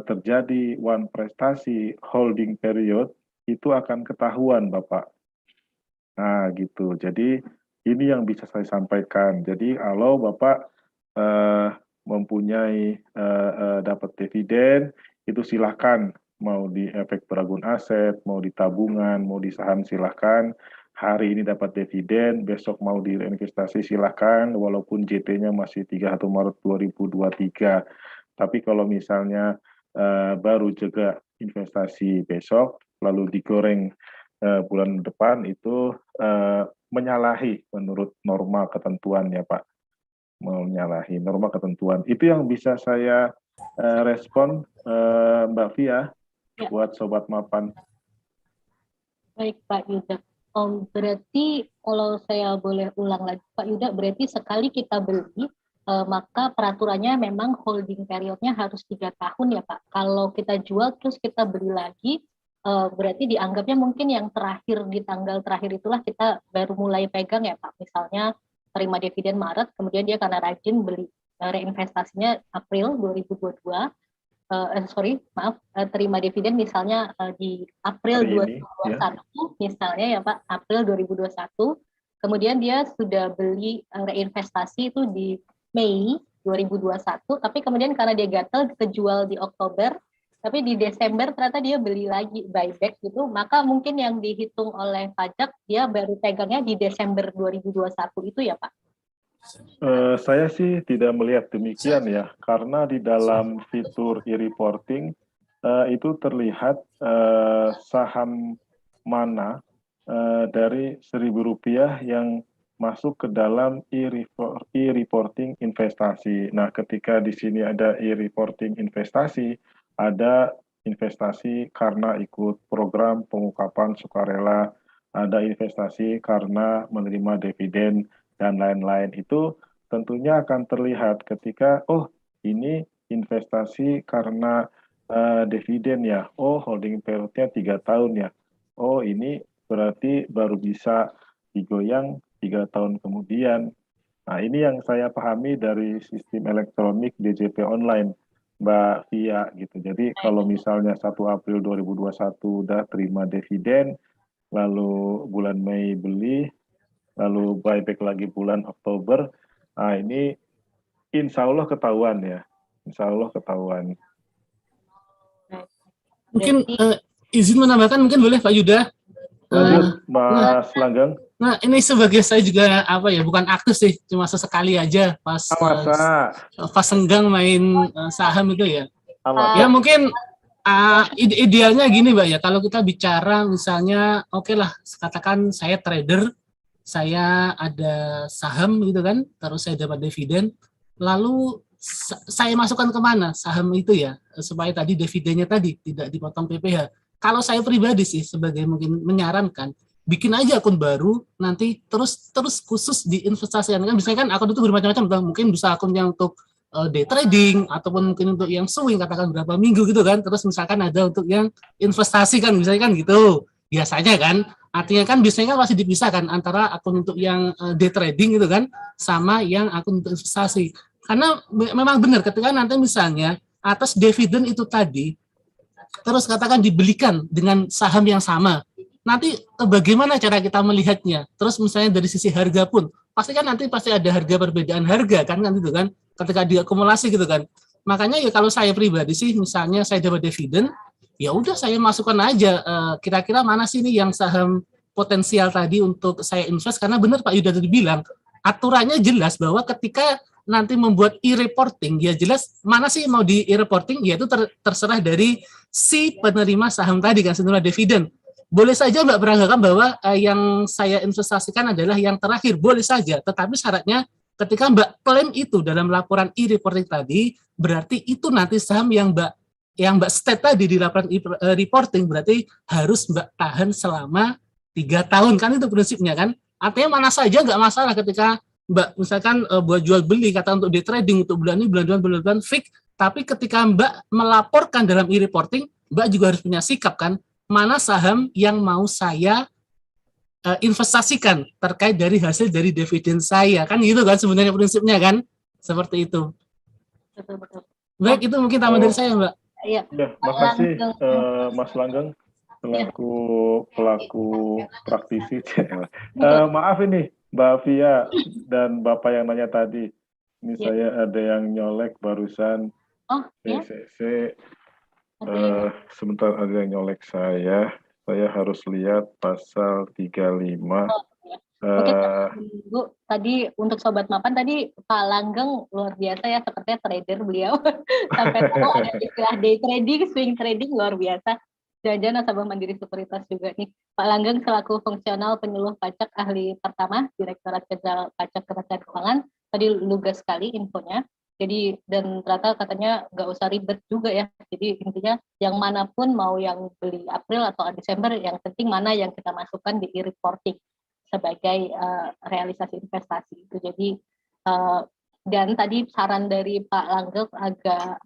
terjadi one prestasi holding period, itu akan ketahuan, Bapak. Nah, gitu. Jadi, ini yang bisa saya sampaikan. Jadi, kalau Bapak mempunyai dapat dividen, itu silakan mau di efek peragun aset, mau di tabungan, mau di saham, silahkan. hari ini dapat dividen, besok mau direinvestasi silakan, walaupun JT-nya masih 31 Maret 2023. Tapi kalau misalnya baru juga investasi besok, lalu digoreng bulan depan, itu menyalahi menurut norma ketentuan ya Pak. Menyalahi norma ketentuan. Itu yang bisa saya respon Mbak Via Ya. buat Sobat Mapan. Baik Pak Yuda. Berarti kalau saya boleh ulang lagi Pak Yuda, berarti sekali kita beli maka peraturannya memang holding periodnya harus 3 tahun ya Pak. Kalau kita jual terus kita beli lagi, berarti dianggapnya mungkin yang terakhir di tanggal terakhir itulah kita baru mulai pegang ya Pak. Misalnya terima dividen Maret, kemudian dia karena rajin beli reinvestasinya April 2022. Terima dividen misalnya di April 2021 misalnya ya Pak, April 2021, kemudian dia sudah beli reinvestasi itu di Mei 2021, tapi kemudian karena dia gatel kejual di Oktober, tapi di Desember ternyata dia beli lagi buyback gitu, maka mungkin yang dihitung oleh pajak dia baru pegangnya di Desember 2021 itu ya Pak? Saya sih tidak melihat demikian ya, karena di dalam fitur e-reporting itu terlihat saham mana dari Rp1.000 yang masuk ke dalam e-reporting investasi. Nah, ketika di sini ada e-reporting investasi, ada investasi karena ikut program pengungkapan sukarela, ada investasi karena menerima dividen, dan lain-lain. Itu tentunya akan terlihat ketika, oh ini investasi karena dividen ya, oh holding periodnya 3 tahun ya, oh ini berarti baru bisa digoyang 3 tahun kemudian. Nah ini yang saya pahami dari sistem elektronik DJP online, Mbak Via gitu. Jadi kalau misalnya 1 April 2021 udah terima dividen, lalu bulan Mei beli, lalu buyback lagi bulan Oktober, nah ini insya Allah ketahuan ya, insya Allah ketahuan. Mungkin izin menambahkan mungkin boleh Pak Yuda. Lanjut Mas Langgeng. Nah ini sebagai saya juga apa ya, bukan aktif sih, cuma sesekali aja pas senggang main saham itu ya. Ya mungkin idealnya gini Mbak ya, kalau kita bicara misalnya oke lah, katakan saya trader, saya ada saham gitu kan, terus saya dapat dividen, lalu saya masukkan kemana saham itu ya, supaya tadi dividennya tadi tidak dipotong PPh. Kalau saya pribadi sih sebagai mungkin menyarankan, bikin aja akun baru, nanti terus khusus diinvestasikan. Kan misalnya kan akun itu bermacam-macam, mungkin bisa akun yang untuk day trading, ataupun mungkin untuk yang swing, katakan berapa minggu gitu kan, terus misalkan ada untuk yang investasi kan, misalnya kan gitu, biasanya kan. Artinya kan biasanya kan masih dipisahkan antara akun untuk yang day trading gitu kan, sama yang akun untuk investasi. Karena memang benar ketika nanti misalnya atas dividen itu tadi, terus katakan dibelikan dengan saham yang sama, nanti bagaimana cara kita melihatnya? Terus misalnya dari sisi harga pun, pasti kan nanti pasti ada harga perbedaan harga kan gitu kan, ketika diakumulasi gitu kan. Makanya ya kalau saya pribadi sih, misalnya saya dapat dividen, ya udah saya masukkan aja kira-kira mana sih ini yang saham potensial tadi untuk saya invest, karena benar Pak Yuda tadi bilang aturannya jelas bahwa ketika nanti membuat e-reporting ya jelas mana sih mau di e-reporting, yaitu terserah dari si penerima saham tadi kan, setelah dividen. Boleh saja Mbak beranggapan bahwa yang saya investasikan adalah yang terakhir, boleh saja, tetapi syaratnya ketika Mbak klaim itu dalam laporan e-reporting tadi, berarti itu nanti saham yang Mbak state tadi di laporan e-reporting berarti harus Mbak tahan selama 3 tahun kan, itu prinsipnya kan. Artinya mana saja nggak masalah ketika Mbak misalkan buat jual beli, kata untuk day trading untuk bulan ini, bulan fix, tapi ketika Mbak melaporkan dalam e-reporting, Mbak juga harus punya sikap kan, mana saham yang mau saya investasikan terkait dari hasil dari dividen saya kan, gitu kan sebenarnya prinsipnya kan, seperti itu. Betul. Baik, itu mungkin tambahan dari saya Mbak. Iya. Ya, makasih Mas Langgeng selaku pelaku praktisi. Maaf ini Mbak Via dan Bapak yang nanya tadi, ini saya ada yang nyolek barusan. Oh ya. Sebentar, ada yang nyolek saya. saya harus lihat pasal 35. Oke, Bu, tadi untuk Sobat Mapan tadi Pak Langgeng luar biasa ya, sepertinya trader beliau. Sampai tahu ada istilah day trading, swing trading, luar biasa. Jangan-jangan nasabah Mandiri Sekuritas juga nih. Pak Langgeng selaku fungsional penyuluh pajak ahli pertama, Direktorat Jenderal Pajak Kementerian Keuangan, tadi lugas sekali infonya. Jadi, dan ternyata katanya nggak usah ribet juga ya. Jadi intinya yang manapun, mau yang beli April atau Desember, yang penting mana yang kita masukkan di e-reporting sebagai realisasi investasi itu. Jadi dan tadi saran dari Pak Langgeng agak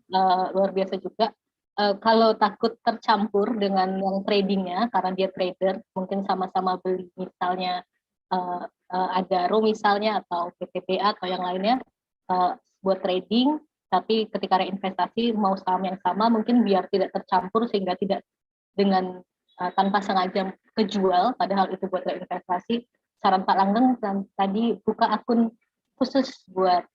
luar biasa juga. Kalau takut tercampur dengan yang tradingnya karena dia trader, mungkin sama-sama beli misalnya Adaro misalnya atau PTPA atau yang lainnya buat trading, tapi ketika reinvestasi mau saham yang sama mungkin biar tidak tercampur sehingga tidak dengan tanpa sengaja kejual, padahal itu buat reinvestasi. Saran Pak Langgeng tadi buka akun khusus buat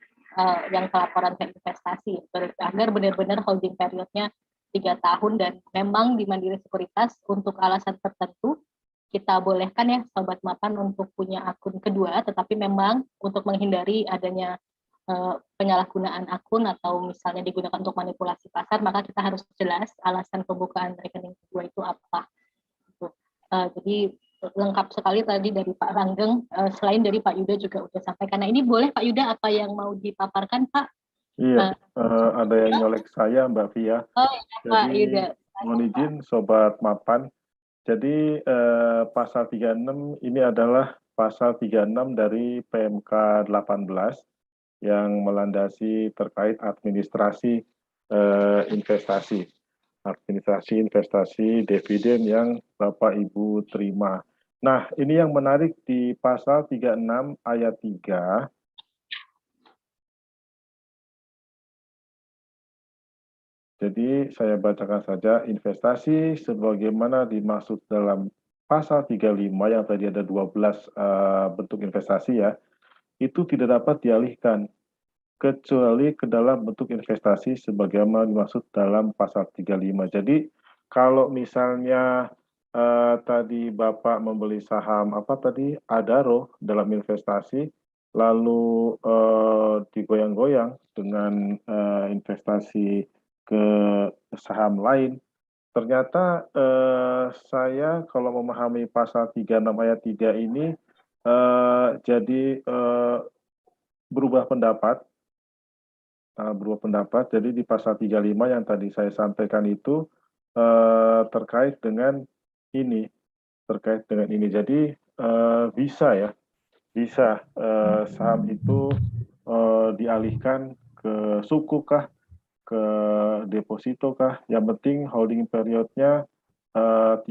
yang pelaporan ke investasi, agar benar-benar holding periodnya 3 tahun, dan memang di Mandiri Sekuritas untuk alasan tertentu kita bolehkan ya Sobat Mapan untuk punya akun kedua, tetapi memang untuk menghindari adanya penyalahgunaan akun atau misalnya digunakan untuk manipulasi pasar, maka kita harus jelas alasan pembukaan rekening kedua itu apa. Jadi lengkap sekali tadi dari Pak Langgeng, selain dari Pak Yuda juga udah sampaikan. Nah ini boleh Pak Yuda apa yang mau dipaparkan Pak? Iya, ada yang nyolek saya Mbak Via. Oh iya Pak Yuda. Mohon izin Sobat Mapan. Jadi pasal 36 ini adalah pasal 36 dari PMK 18 yang melandasi terkait administrasi investasi. Administrasi investasi dividen yang Bapak Ibu terima. Nah, ini yang menarik di pasal 36 ayat 3. Jadi saya bacakan saja, investasi sebagaimana dimaksud dalam pasal 35 yang tadi ada 12 bentuk investasi ya, itu tidak dapat dialihkan kecuali ke dalam bentuk investasi sebagaimana dimaksud dalam pasal 35. Jadi kalau misalnya tadi Bapak membeli saham apa tadi Adaro dalam investasi, lalu digoyang-goyang dengan investasi ke saham lain, ternyata saya kalau memahami pasal 36 ayat 3 ini jadi berubah pendapat. Jadi di pasal 35 yang tadi saya sampaikan itu terkait dengan ini. Jadi bisa saham itu dialihkan ke suku kah, ke deposito kah, yang penting holding periodnya 3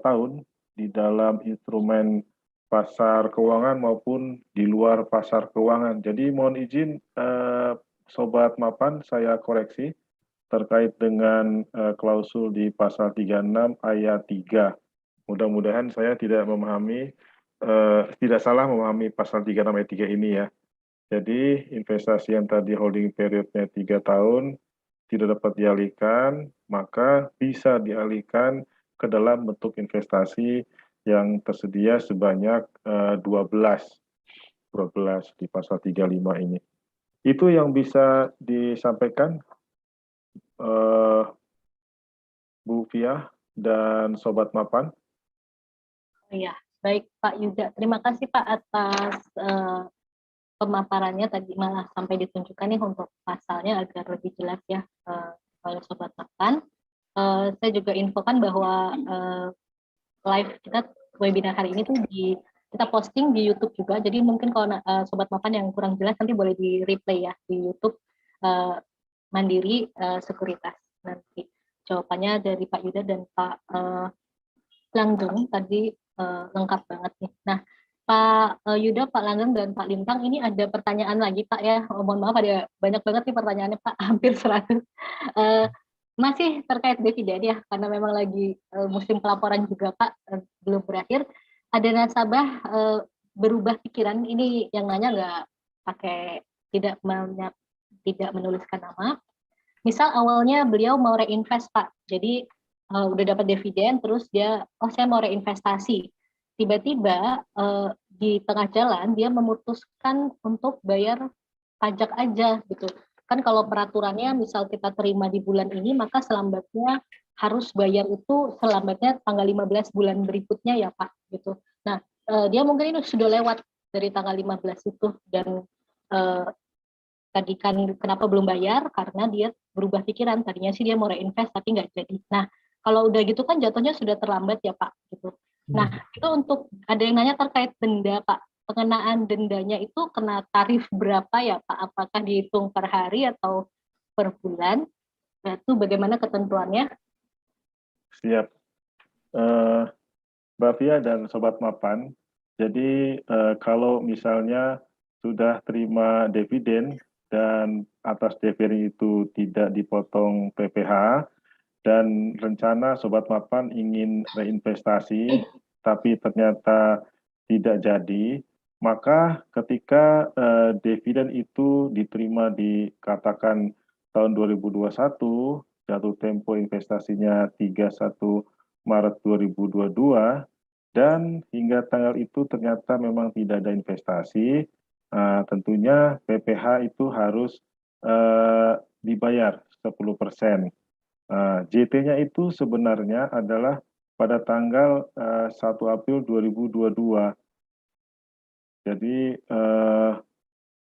tahun di dalam instrumen pasar keuangan maupun di luar pasar keuangan. Jadi mohon izin Sobat Mapan, saya koreksi terkait dengan klausul di pasal 36 ayat 3. Mudah-mudahan saya tidak salah memahami pasal 36 ayat 3 ini ya. Jadi investasi yang tadi holding periodnya 3 tahun tidak dapat dialihkan, maka bisa dialihkan ke dalam bentuk investasi yang tersedia sebanyak 12 di pasal 35 ini. Itu yang bisa disampaikan Bu Via dan Sobat Mapan. Iya, baik Pak Yuda. Terima kasih Pak atas pemaparannya tadi, malah sampai ditunjukkan nih untuk pasalnya agar lebih jelas ya oleh Sobat Mapan. Saya juga infokan bahwa live kita webinar hari ini tuh kita posting di YouTube juga. Jadi mungkin kalau Sobat Mapan yang kurang jelas nanti boleh di replay ya di YouTube Mandiri Sekuritas. Nanti jawabannya dari Pak Yuda dan Pak Langgeng tadi lengkap banget nih. Nah, Pak Yuda, Pak Langgeng, dan Pak Lintang, ini ada pertanyaan lagi Pak ya. Mohon maaf ada banyak banget nih pertanyaannya Pak, hampir 100. Masih terkait dividen ya, karena memang lagi musim pelaporan juga Pak, belum berakhir. Ada nasabah berubah pikiran, ini yang nanya nggak pakai, tidak menuliskan nama. Misal awalnya beliau mau reinvest Pak, jadi udah dapat dividen, terus dia, oh saya mau reinvestasi. Tiba-tiba di tengah jalan dia memutuskan untuk bayar pajak aja gitu. Kan kalau peraturannya misal kita terima di bulan ini, maka selambatnya harus bayar itu selambatnya tanggal 15 bulan berikutnya ya Pak gitu. Nah, dia mungkin ini sudah lewat dari tanggal 15 itu, dan tadi kan kenapa belum bayar, karena dia berubah pikiran, tadinya sih dia mau reinvest tapi nggak jadi. Nah, kalau udah gitu kan jatuhnya sudah terlambat ya Pak gitu. Nah, itu untuk ada yang nanya terkait denda Pak. Pengenaan dendanya itu kena tarif berapa ya Pak? Apakah dihitung per hari atau per bulan? Nah, itu bagaimana ketentuannya? Siap. Mbak Fia dan Sobat Mapan, jadi kalau misalnya sudah terima dividen dan atas dividen itu tidak dipotong PPh, dan rencana Sobat Mapan ingin reinvestasi, tapi ternyata tidak jadi, maka ketika dividen itu diterima di katakan tahun 2021, jatuh tempo investasinya 31 Maret 2022, dan hingga tanggal itu ternyata memang tidak ada investasi, tentunya PPh itu harus dibayar 10%. JT-nya itu sebenarnya adalah pada tanggal 1 April 2022. Jadi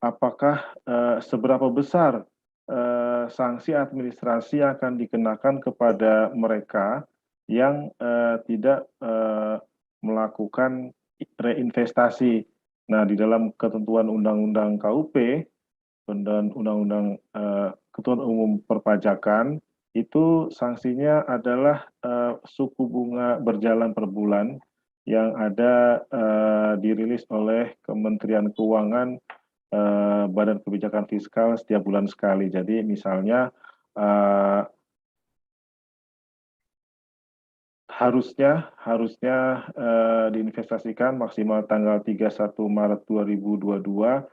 apakah seberapa besar sanksi administrasi yang akan dikenakan kepada mereka yang tidak melakukan reinvestasi? Nah, di dalam ketentuan Undang-Undang KUP dan Undang-Undang Ketentuan Umum Perpajakan, itu sanksinya adalah suku bunga berjalan per bulan yang ada dirilis oleh Kementerian Keuangan, Badan Kebijakan Fiskal setiap bulan sekali. Jadi misalnya harusnya diinvestasikan maksimal tanggal 31 Maret 2022,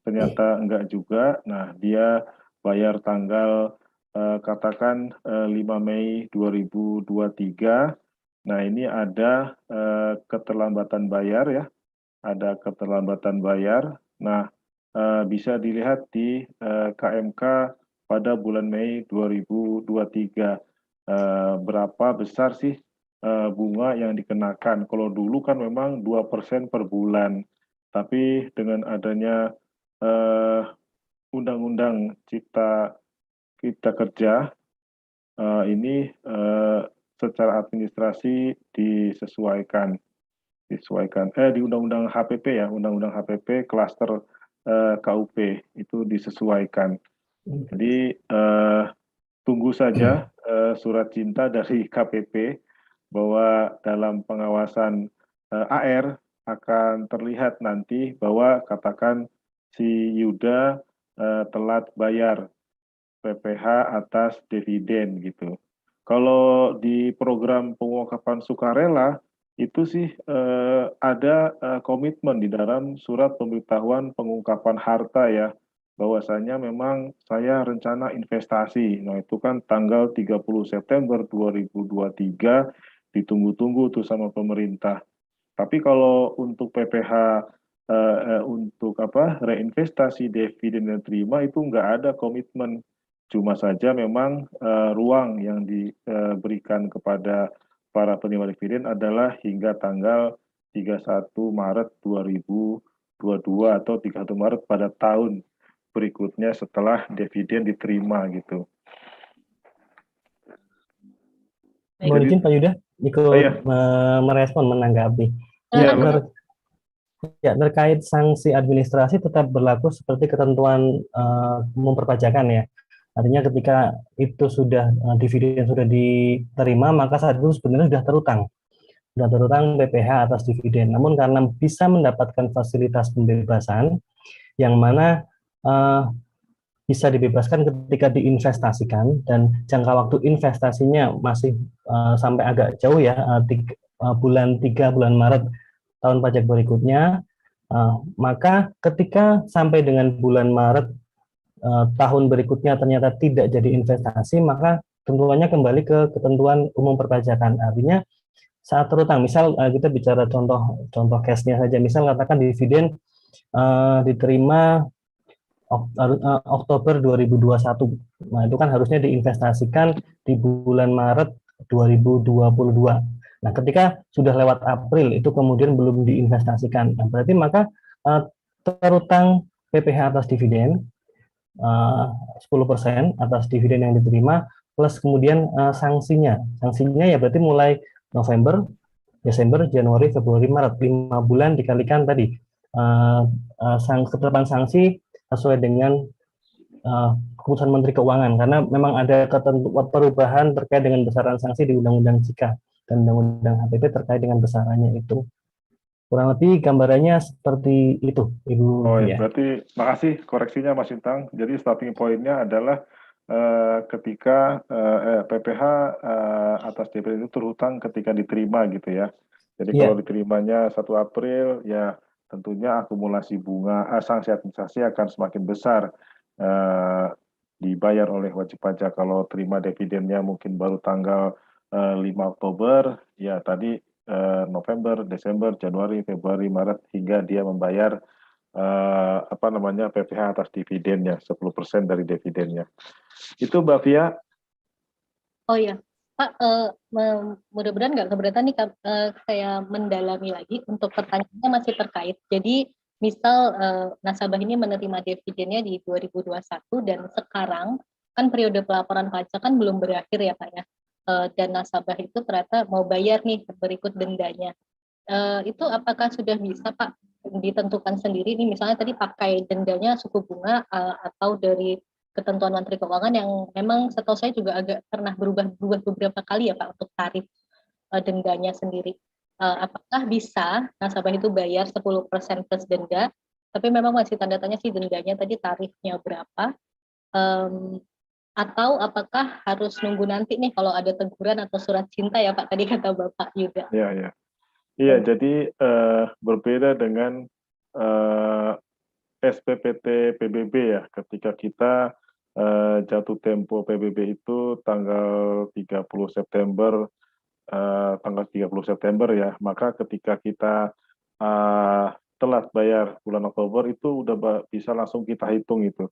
ternyata enggak juga. Nah, dia bayar tanggal katakan 5 Mei 2023. Nah, ini ada keterlambatan bayar ya. Ada keterlambatan bayar. Nah, bisa dilihat di KMK pada bulan Mei 2023. Berapa besar sih bunga yang dikenakan? Kalau dulu kan memang 2% per bulan. Tapi dengan adanya Undang-Undang Cipta Kerja ini secara administrasi disesuaikan di Undang-Undang HPP ya, Undang-Undang HPP klaster KUP itu disesuaikan. Jadi tunggu saja surat cinta dari KPP bahwa dalam pengawasan AR akan terlihat nanti bahwa katakan si Yuda telat bayar PPh atas dividen gitu. Kalau di program pewakapan sukarela itu sih ada komitmen di dalam surat pemberitahuan pengungkapan harta ya, bahwasanya memang saya rencana investasi. Nah, itu kan tanggal 30 September 2023 ditunggu-tunggu tuh sama pemerintah. Tapi kalau untuk PPh untuk reinvestasi dividen yang terima itu nggak ada komitmen. Cuma saja memang ruang yang diberikan kepada para penerima dividen adalah hingga tanggal 31 Maret 2022 atau 31 Maret pada tahun berikutnya setelah dividen diterima gitu. Mohon izin Pak Yuda ikut merespon, menanggapi. Ya, terkait sanksi administrasi tetap berlaku seperti ketentuan umum perpajakan ya. Artinya ketika itu sudah dividen sudah diterima, maka saat itu sebenarnya sudah terutang PPh atas dividen. Namun karena bisa mendapatkan fasilitas pembebasan yang mana bisa dibebaskan ketika diinvestasikan dan jangka waktu investasinya masih sampai agak jauh ya, bulan Maret tahun pajak berikutnya, maka ketika sampai dengan bulan Maret tahun berikutnya ternyata tidak jadi investasi, maka ketentuannya kembali ke ketentuan umum perpajakan. Artinya saat terutang, misal kita bicara contoh case-nya saja, misal katakan dividen diterima Oktober 2021. Nah, itu kan harusnya diinvestasikan di bulan Maret 2022. Nah, ketika sudah lewat April itu kemudian belum diinvestasikan. Nah, berarti maka terutang PPh atas dividen 10% atas dividen yang diterima plus kemudian sanksinya. Sanksinya ya berarti mulai November, Desember, Januari, Februari, Maret, 5 bulan dikalikan tadi ketetapan sanksi sesuai dengan keputusan Menteri Keuangan, karena memang ada perubahan terkait dengan besaran sanksi di Undang-Undang JIKA dan Undang-Undang HPP terkait dengan besarannya itu. Kurang lebih gambarannya seperti itu, Ibu. Oh ya, berarti makasih koreksinya Mas Intang. Jadi starting point-nya adalah ketika PPh atas dividen itu terhutang ketika diterima gitu ya. Jadi kalau diterimanya 1 April, ya tentunya akumulasi bunga, sanksi administrasi akan semakin besar dibayar oleh wajib pajak. Kalau terima dividennya mungkin baru tanggal 5 Oktober, ya tadi November, Desember, Januari, Februari, Maret, hingga dia membayar PPh atas dividennya, 10% dari dividennya. Itu Mbak Fia. Oh iya, Pak, mudah-mudahan nggak keberatan nih, saya mendalami lagi untuk pertanyaannya masih terkait. Jadi, misal nasabah ini menerima dividennya di 2021 dan sekarang kan periode pelaporan pajak kan belum berakhir ya Pak ya, dan nasabah itu ternyata mau bayar nih berikut dendanya. Itu apakah sudah bisa Pak ditentukan sendiri nih, misalnya tadi pakai dendanya suku bunga atau dari ketentuan Menteri Keuangan yang memang setahu saya juga agak pernah berubah beberapa kali ya Pak untuk tarif dendanya sendiri. Apakah bisa nasabah itu bayar 10% plus denda, tapi memang masih tanda tanya sih dendanya tadi tarifnya berapa, atau apakah harus nunggu nanti nih kalau ada teguran atau surat cinta ya Pak, tadi kata Bapak Yuda. Iya, jadi berbeda dengan SPPT PBB ya, ketika kita jatuh tempo PBB itu tanggal 30 September ya, maka ketika kita telat bayar bulan Oktober itu udah bisa langsung kita hitung itu.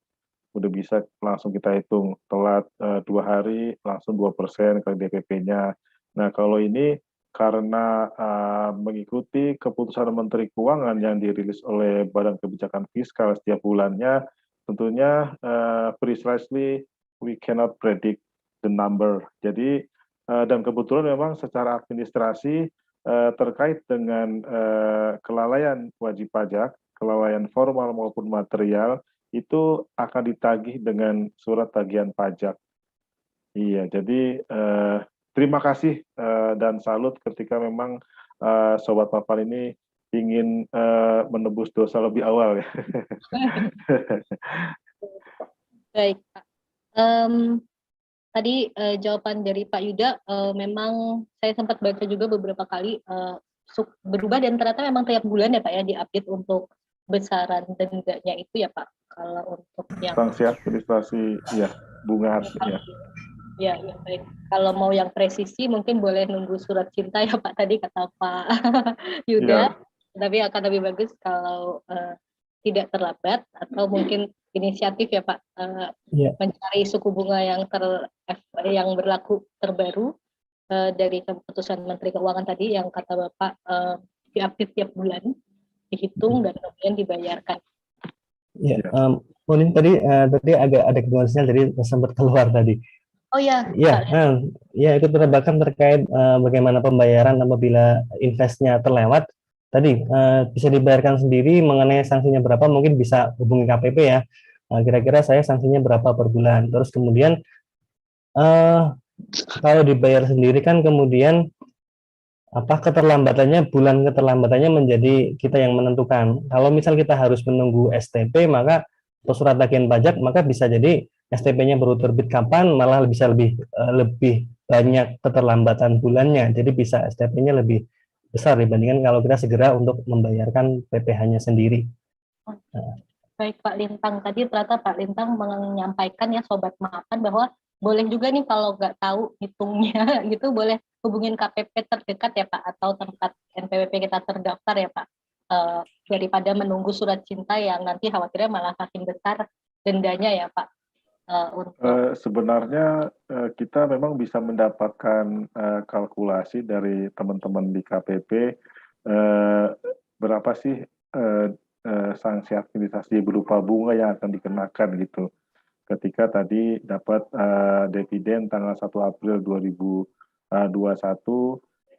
Udah bisa langsung kita hitung telat 2 hari langsung 2% kali DPP-nya. Nah, kalau ini karena mengikuti keputusan Menteri Keuangan yang dirilis oleh Badan Kebijakan Fiskal setiap bulannya, tentunya precisely we cannot predict the number. Jadi dan kebetulan memang secara administrasi terkait dengan kelalaian wajib pajak, kelalaian formal maupun material, itu akan ditagih dengan surat tagihan pajak. Iya, jadi terima kasih dan salut ketika memang Sobat Mapan ini ingin menebus dosa lebih awal ya. Baik Pak. Tadi jawaban dari Pak Yuda memang saya sempat baca juga beberapa kali berubah dan ternyata memang tiap bulan ya Pak ya diupdate untuk besaran dendanya itu ya Pak. Kalau untuk yang sanksi administrasi ya bunga ya. Ya, baik. Kalau mau yang presisi mungkin boleh nunggu surat cinta ya Pak, tadi kata Pak Yuda. Tapi akan lebih bagus kalau tidak terlambat atau mungkin inisiatif ya Pak mencari suku bunga yang berlaku terbaru dari keputusan Menteri Keuangan tadi yang kata Bapak diupdate tiap bulan, dihitung dan kemudian dibayarkan. Ya, Monin tadi agak ada kekurangan tadi sempat keluar tadi. Oh ya. Ya ikut terbakan terkait bagaimana pembayaran apabila investnya terlewat. Tadi bisa dibayarkan sendiri, mengenai sanksinya berapa mungkin bisa hubungi KPP ya. Kira-kira saya sanksinya berapa per bulan. Terus kemudian kalau dibayar sendiri kan kemudian bulan keterlambatannya menjadi kita yang menentukan. Kalau misal kita harus menunggu STP maka atau surat tagihan pajak, maka bisa jadi STP-nya baru terbit kapan, malah bisa lebih banyak keterlambatan bulannya. Jadi bisa STP-nya lebih besar dibandingkan kalau kita segera untuk membayarkan PPh-nya sendiri. Baik Pak Lintang, tadi ternyata Pak Lintang menyampaikan ya Sobat Mapan bahwa boleh juga nih kalau nggak tahu hitungnya gitu, boleh hubungin KPP terdekat ya Pak, atau tempat NPWP kita terdaftar ya Pak. Daripada menunggu surat cinta yang nanti khawatirnya malah makin besar dendanya ya Pak. Sebenarnya kita memang bisa mendapatkan kalkulasi dari teman-teman di KPP berapa sih sanksi administrasi berupa bunga yang akan dikenakan gitu. Ketika tadi dapat dividen tanggal 1 April 2021,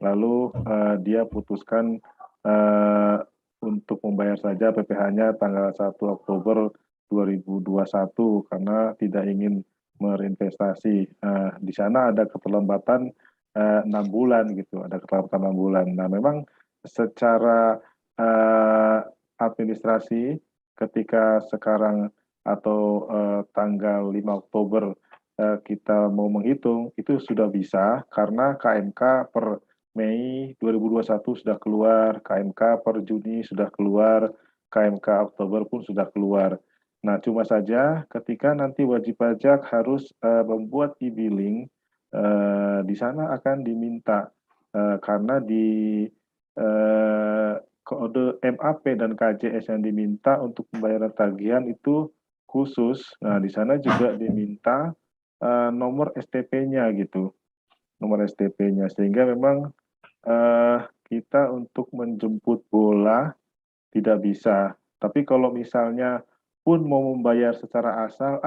lalu dia putuskan untuk membayar saja PPh-nya tanggal 1 Oktober 2021 karena tidak ingin berinvestasi. Di sana ada keterlambatan 6 bulan gitu, ada keterlambatan 6 bulan. Nah, memang secara administrasi ketika sekarang atau tanggal 5 Oktober kita mau menghitung, itu sudah bisa karena KMK per Mei 2021 sudah keluar, KMK per Juni sudah keluar, KMK Oktober pun sudah keluar. Nah, cuma saja ketika nanti wajib pajak harus membuat e-billing, di sana akan diminta karena di kode MAP dan KJS yang diminta untuk pembayaran tagihan itu khusus. Nah, di sana juga diminta nomor STP-nya gitu, nomor STP-nya, sehingga memang kita untuk menjemput bola tidak bisa. Tapi kalau misalnya pun mau membayar secara asal,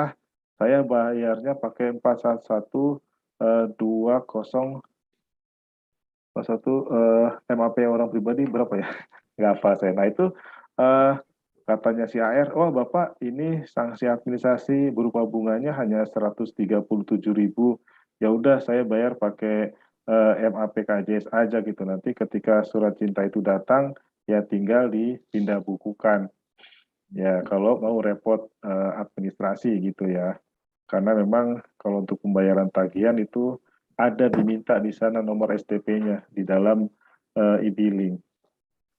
saya bayarnya pakai 411 20 MAP orang pribadi berapa ya? Nggak apa saya. Nah itu katanya si AR, oh Bapak ini sanksi administrasi berupa bunganya hanya 137.000. Ya udah saya bayar pakai MAP KJS aja gitu. Nanti ketika surat cinta itu datang, ya tinggal dipindah bukukan. Ya kalau mau repot administrasi gitu ya. Karena memang kalau untuk pembayaran tagihan itu ada diminta di sana nomor STP-nya di dalam e-billing.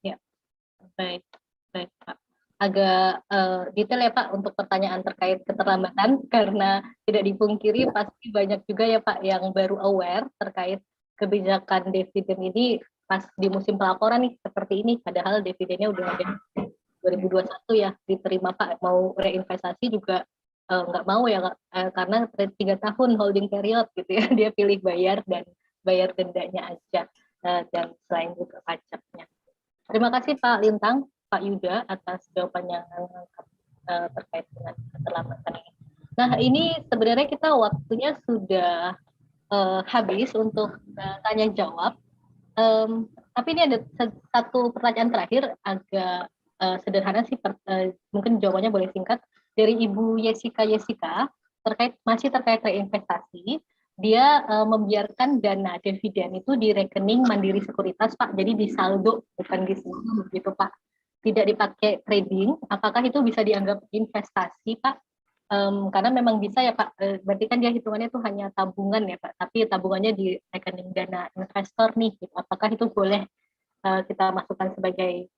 Ya, baik Pak. Agak detail ya Pak untuk pertanyaan terkait keterlambatan, karena tidak dipungkiri pasti banyak juga ya Pak yang baru aware terkait kebijakan dividen ini pas di musim pelaporan nih seperti ini, padahal dividennya udah ada 2021 ya diterima Pak, mau reinvestasi juga nggak mau ya karena 3 tahun holding period gitu ya, dia pilih bayar dendanya aja dan selain juga pajaknya. Terima kasih Pak Lintang, Pak Yuda atas jawabannya terkait dengan keterlambatan ini. Nah ini sebenarnya kita waktunya sudah habis untuk tanya jawab. Tapi ini ada satu pertanyaan terakhir agak sederhana sih, mungkin jawabannya boleh singkat, dari Ibu Yesika masih terkait reinvestasi. Dia membiarkan dana dividen itu di rekening Mandiri Sekuritas Pak, jadi di saldo bukan di saham gitu Pak, tidak dipakai trading. Apakah itu bisa dianggap investasi Pak? Karena memang bisa ya Pak, berarti kan dia hitungannya itu hanya tabungan ya Pak, tapi tabungannya di rekening dana investor nih, gitu. Apakah itu boleh kita masukkan sebagai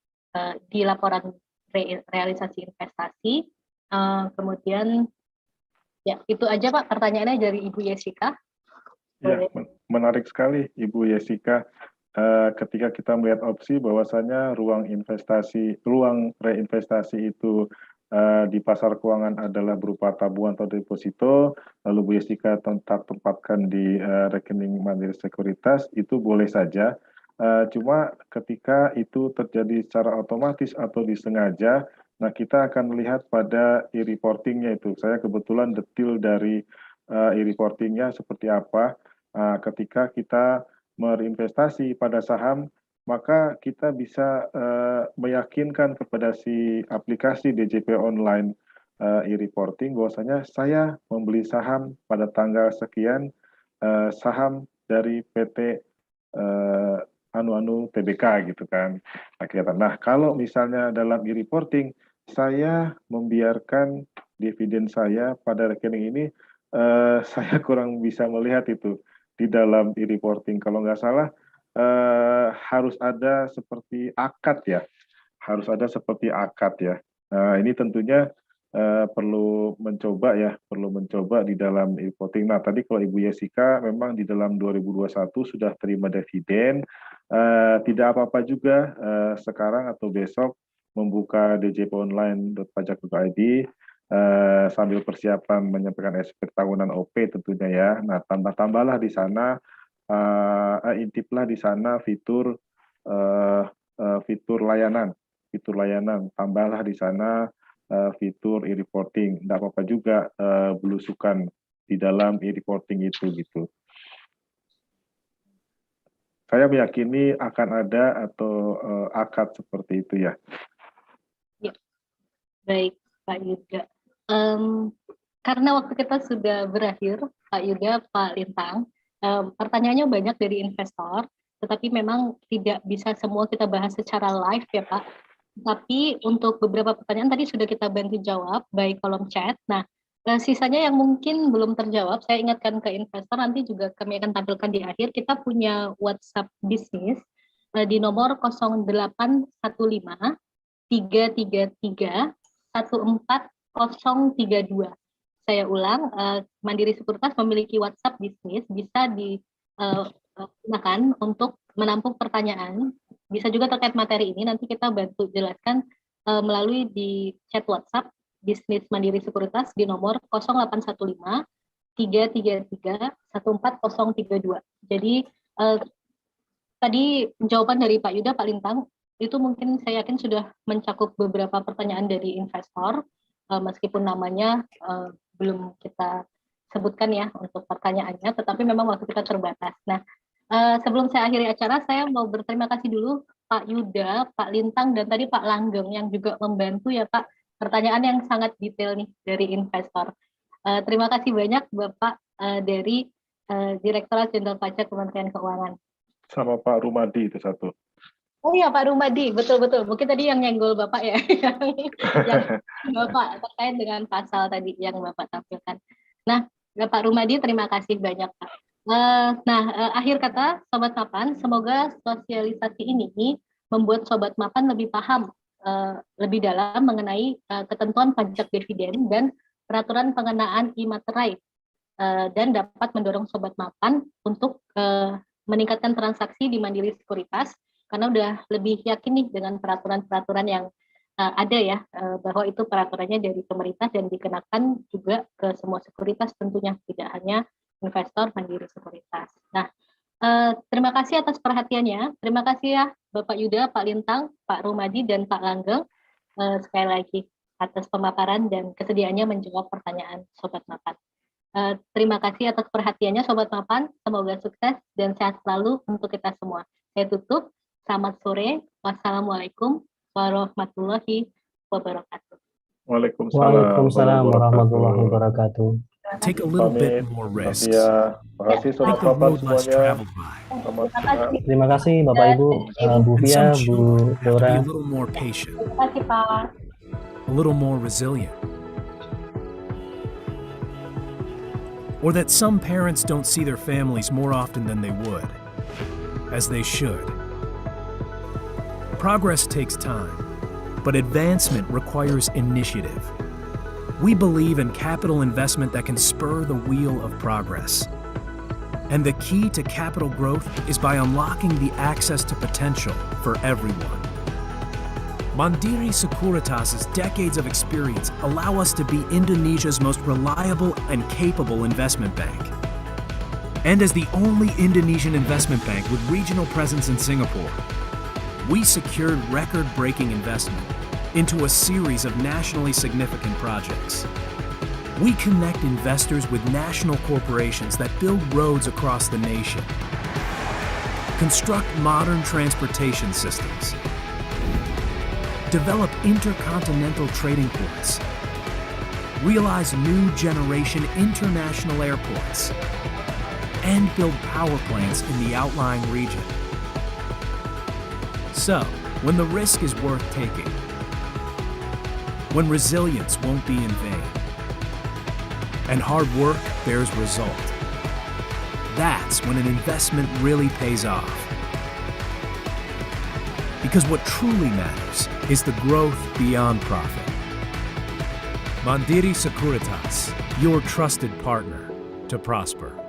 di laporan realisasi investasi? Kemudian ya itu aja Pak pertanyaannya dari Ibu Yesika. Ya, menarik sekali Ibu Yesika. Ketika kita melihat opsi bahwasanya ruang reinvestasi itu di pasar keuangan adalah berupa tabungan atau deposito, lalu Bu Yesika tempatkan di rekening Mandiri Sekuritas, itu boleh saja. Cuma ketika itu terjadi secara otomatis atau disengaja, nah kita akan melihat pada e-reportingnya itu. Saya kebetulan detail dari e-reportingnya seperti apa. Ketika kita berinvestasi pada saham, maka kita bisa meyakinkan kepada si aplikasi DJP online e-reporting bahwasanya saya membeli saham pada tanggal sekian, saham dari PT TBK gitu kan. Nah, kalau misalnya dalam e-reporting saya membiarkan dividen saya pada rekening ini, saya kurang bisa melihat itu di dalam e-reporting. Kalau nggak salah harus ada seperti akad ya, harus ada seperti akad ya. Nah, ini tentunya perlu mencoba di dalam e-voting. Nah, tadi kalau Ibu Jessica memang di dalam 2021 sudah terima dividen, tidak apa-apa juga sekarang atau besok membuka djponline.pajak.id sambil persiapan menyampaikan SPT tahunan OP tentunya ya. Nah, tambahlah di sana, intiplah di sana fitur layanan, tambahlah di sana fitur e-reporting. Tidak apa-apa juga belusukan di dalam e-reporting itu gitu. Saya meyakini akan ada atau akad seperti itu ya. Ya, baik Pak Yuda. Karena waktu kita sudah berakhir, Pak Yuda, Pak Lintang, pertanyaannya banyak dari investor, tetapi memang tidak bisa semua kita bahas secara live ya Pak. Tapi untuk beberapa pertanyaan tadi sudah kita bantu jawab, baik kolom chat. Nah, sisanya yang mungkin belum terjawab, saya ingatkan ke investor, nanti juga kami akan tampilkan di akhir. Kita punya WhatsApp bisnis di nomor 0815 333 14032. Saya ulang, Mandiri Sekuritas memiliki WhatsApp bisnis, bisa digunakan untuk menampung pertanyaan. Bisa juga terkait materi ini, nanti kita bantu jelaskan melalui di chat WhatsApp bisnis Mandiri Sekuritas di nomor 0815 333 14032. Jadi tadi jawaban dari Pak Yuda, Pak Lintang, itu mungkin saya yakin sudah mencakup beberapa pertanyaan dari investor, meskipun namanya belum kita sebutkan ya untuk pertanyaannya, tetapi memang waktu kita terbatas. Nah, sebelum saya akhiri acara, saya mau berterima kasih dulu Pak Yuda, Pak Lintang, dan tadi Pak Langgeng yang juga membantu ya Pak, pertanyaan yang sangat detail nih dari investor. Terima kasih banyak Bapak dari Direktorat Jenderal Pajak Kementerian Keuangan. Sama Pak Rumadi itu satu. Oh iya Pak Rumadi, betul-betul. Mungkin tadi yang nyenggol Bapak ya, yang Bapak terkait dengan pasal tadi yang Bapak tampilkan. Nah, Pak Rumadi, terima kasih banyak Pak. Akhir kata Sobat Mapan, semoga sosialisasi ini membuat Sobat Mapan lebih paham lebih dalam mengenai ketentuan pajak dividen dan peraturan pengenaan e-materai, dan dapat mendorong Sobat Mapan untuk meningkatkan transaksi di Mandiri Sekuritas, karena udah lebih yakin nih dengan peraturan-peraturan yang ada ya, bahwa itu peraturannya dari pemerintah dan dikenakan juga ke semua sekuritas tentunya, tidak hanya investor Mandiri Sekuritas. Nah, terima kasih atas perhatiannya. Terima kasih ya Bapak Yuda, Pak Lintang, Pak Rumadi, dan Pak Langgeng sekali lagi atas pemaparan dan kesediaannya menjawab pertanyaan Sobat Mapan. Terima kasih atas perhatiannya Sobat Mapan. Semoga sukses dan sehat selalu untuk kita semua. Saya tutup. Selamat sore. Wassalamualaikum warahmatullahi wabarakatuh. Waalaikumsalam warahmatullahi wabarakatuh. Take a little bit more risks. Terima kasih Sobat Make the Mapan road less semuanya. traveled by. Terima kasih Bapak Ibu, Bu And Fia, some Bu children have to be Dora. a little more patient, Terima kasih Pak. a little more resilient. Or that some parents don't see their families more often than they would, as they should. Progress takes time, but advancement requires initiative. We believe in capital investment that can spur the wheel of progress. And the key to capital growth is by unlocking the access to potential for everyone. Mandiri Sekuritas's decades of experience allow us to be Indonesia's most reliable and capable investment bank. And as the only Indonesian investment bank with regional presence in Singapore, we secured record-breaking investment into a series of nationally significant projects. We connect investors with national corporations that build roads across the nation, construct modern transportation systems, develop intercontinental trading ports, realize new generation international airports, and build power plants in the outlying region. So, when the risk is worth taking, when resilience won't be in vain, and hard work bears result, that's when an investment really pays off. Because what truly matters is the growth beyond profit. Mandiri Sekuritas, your trusted partner to prosper.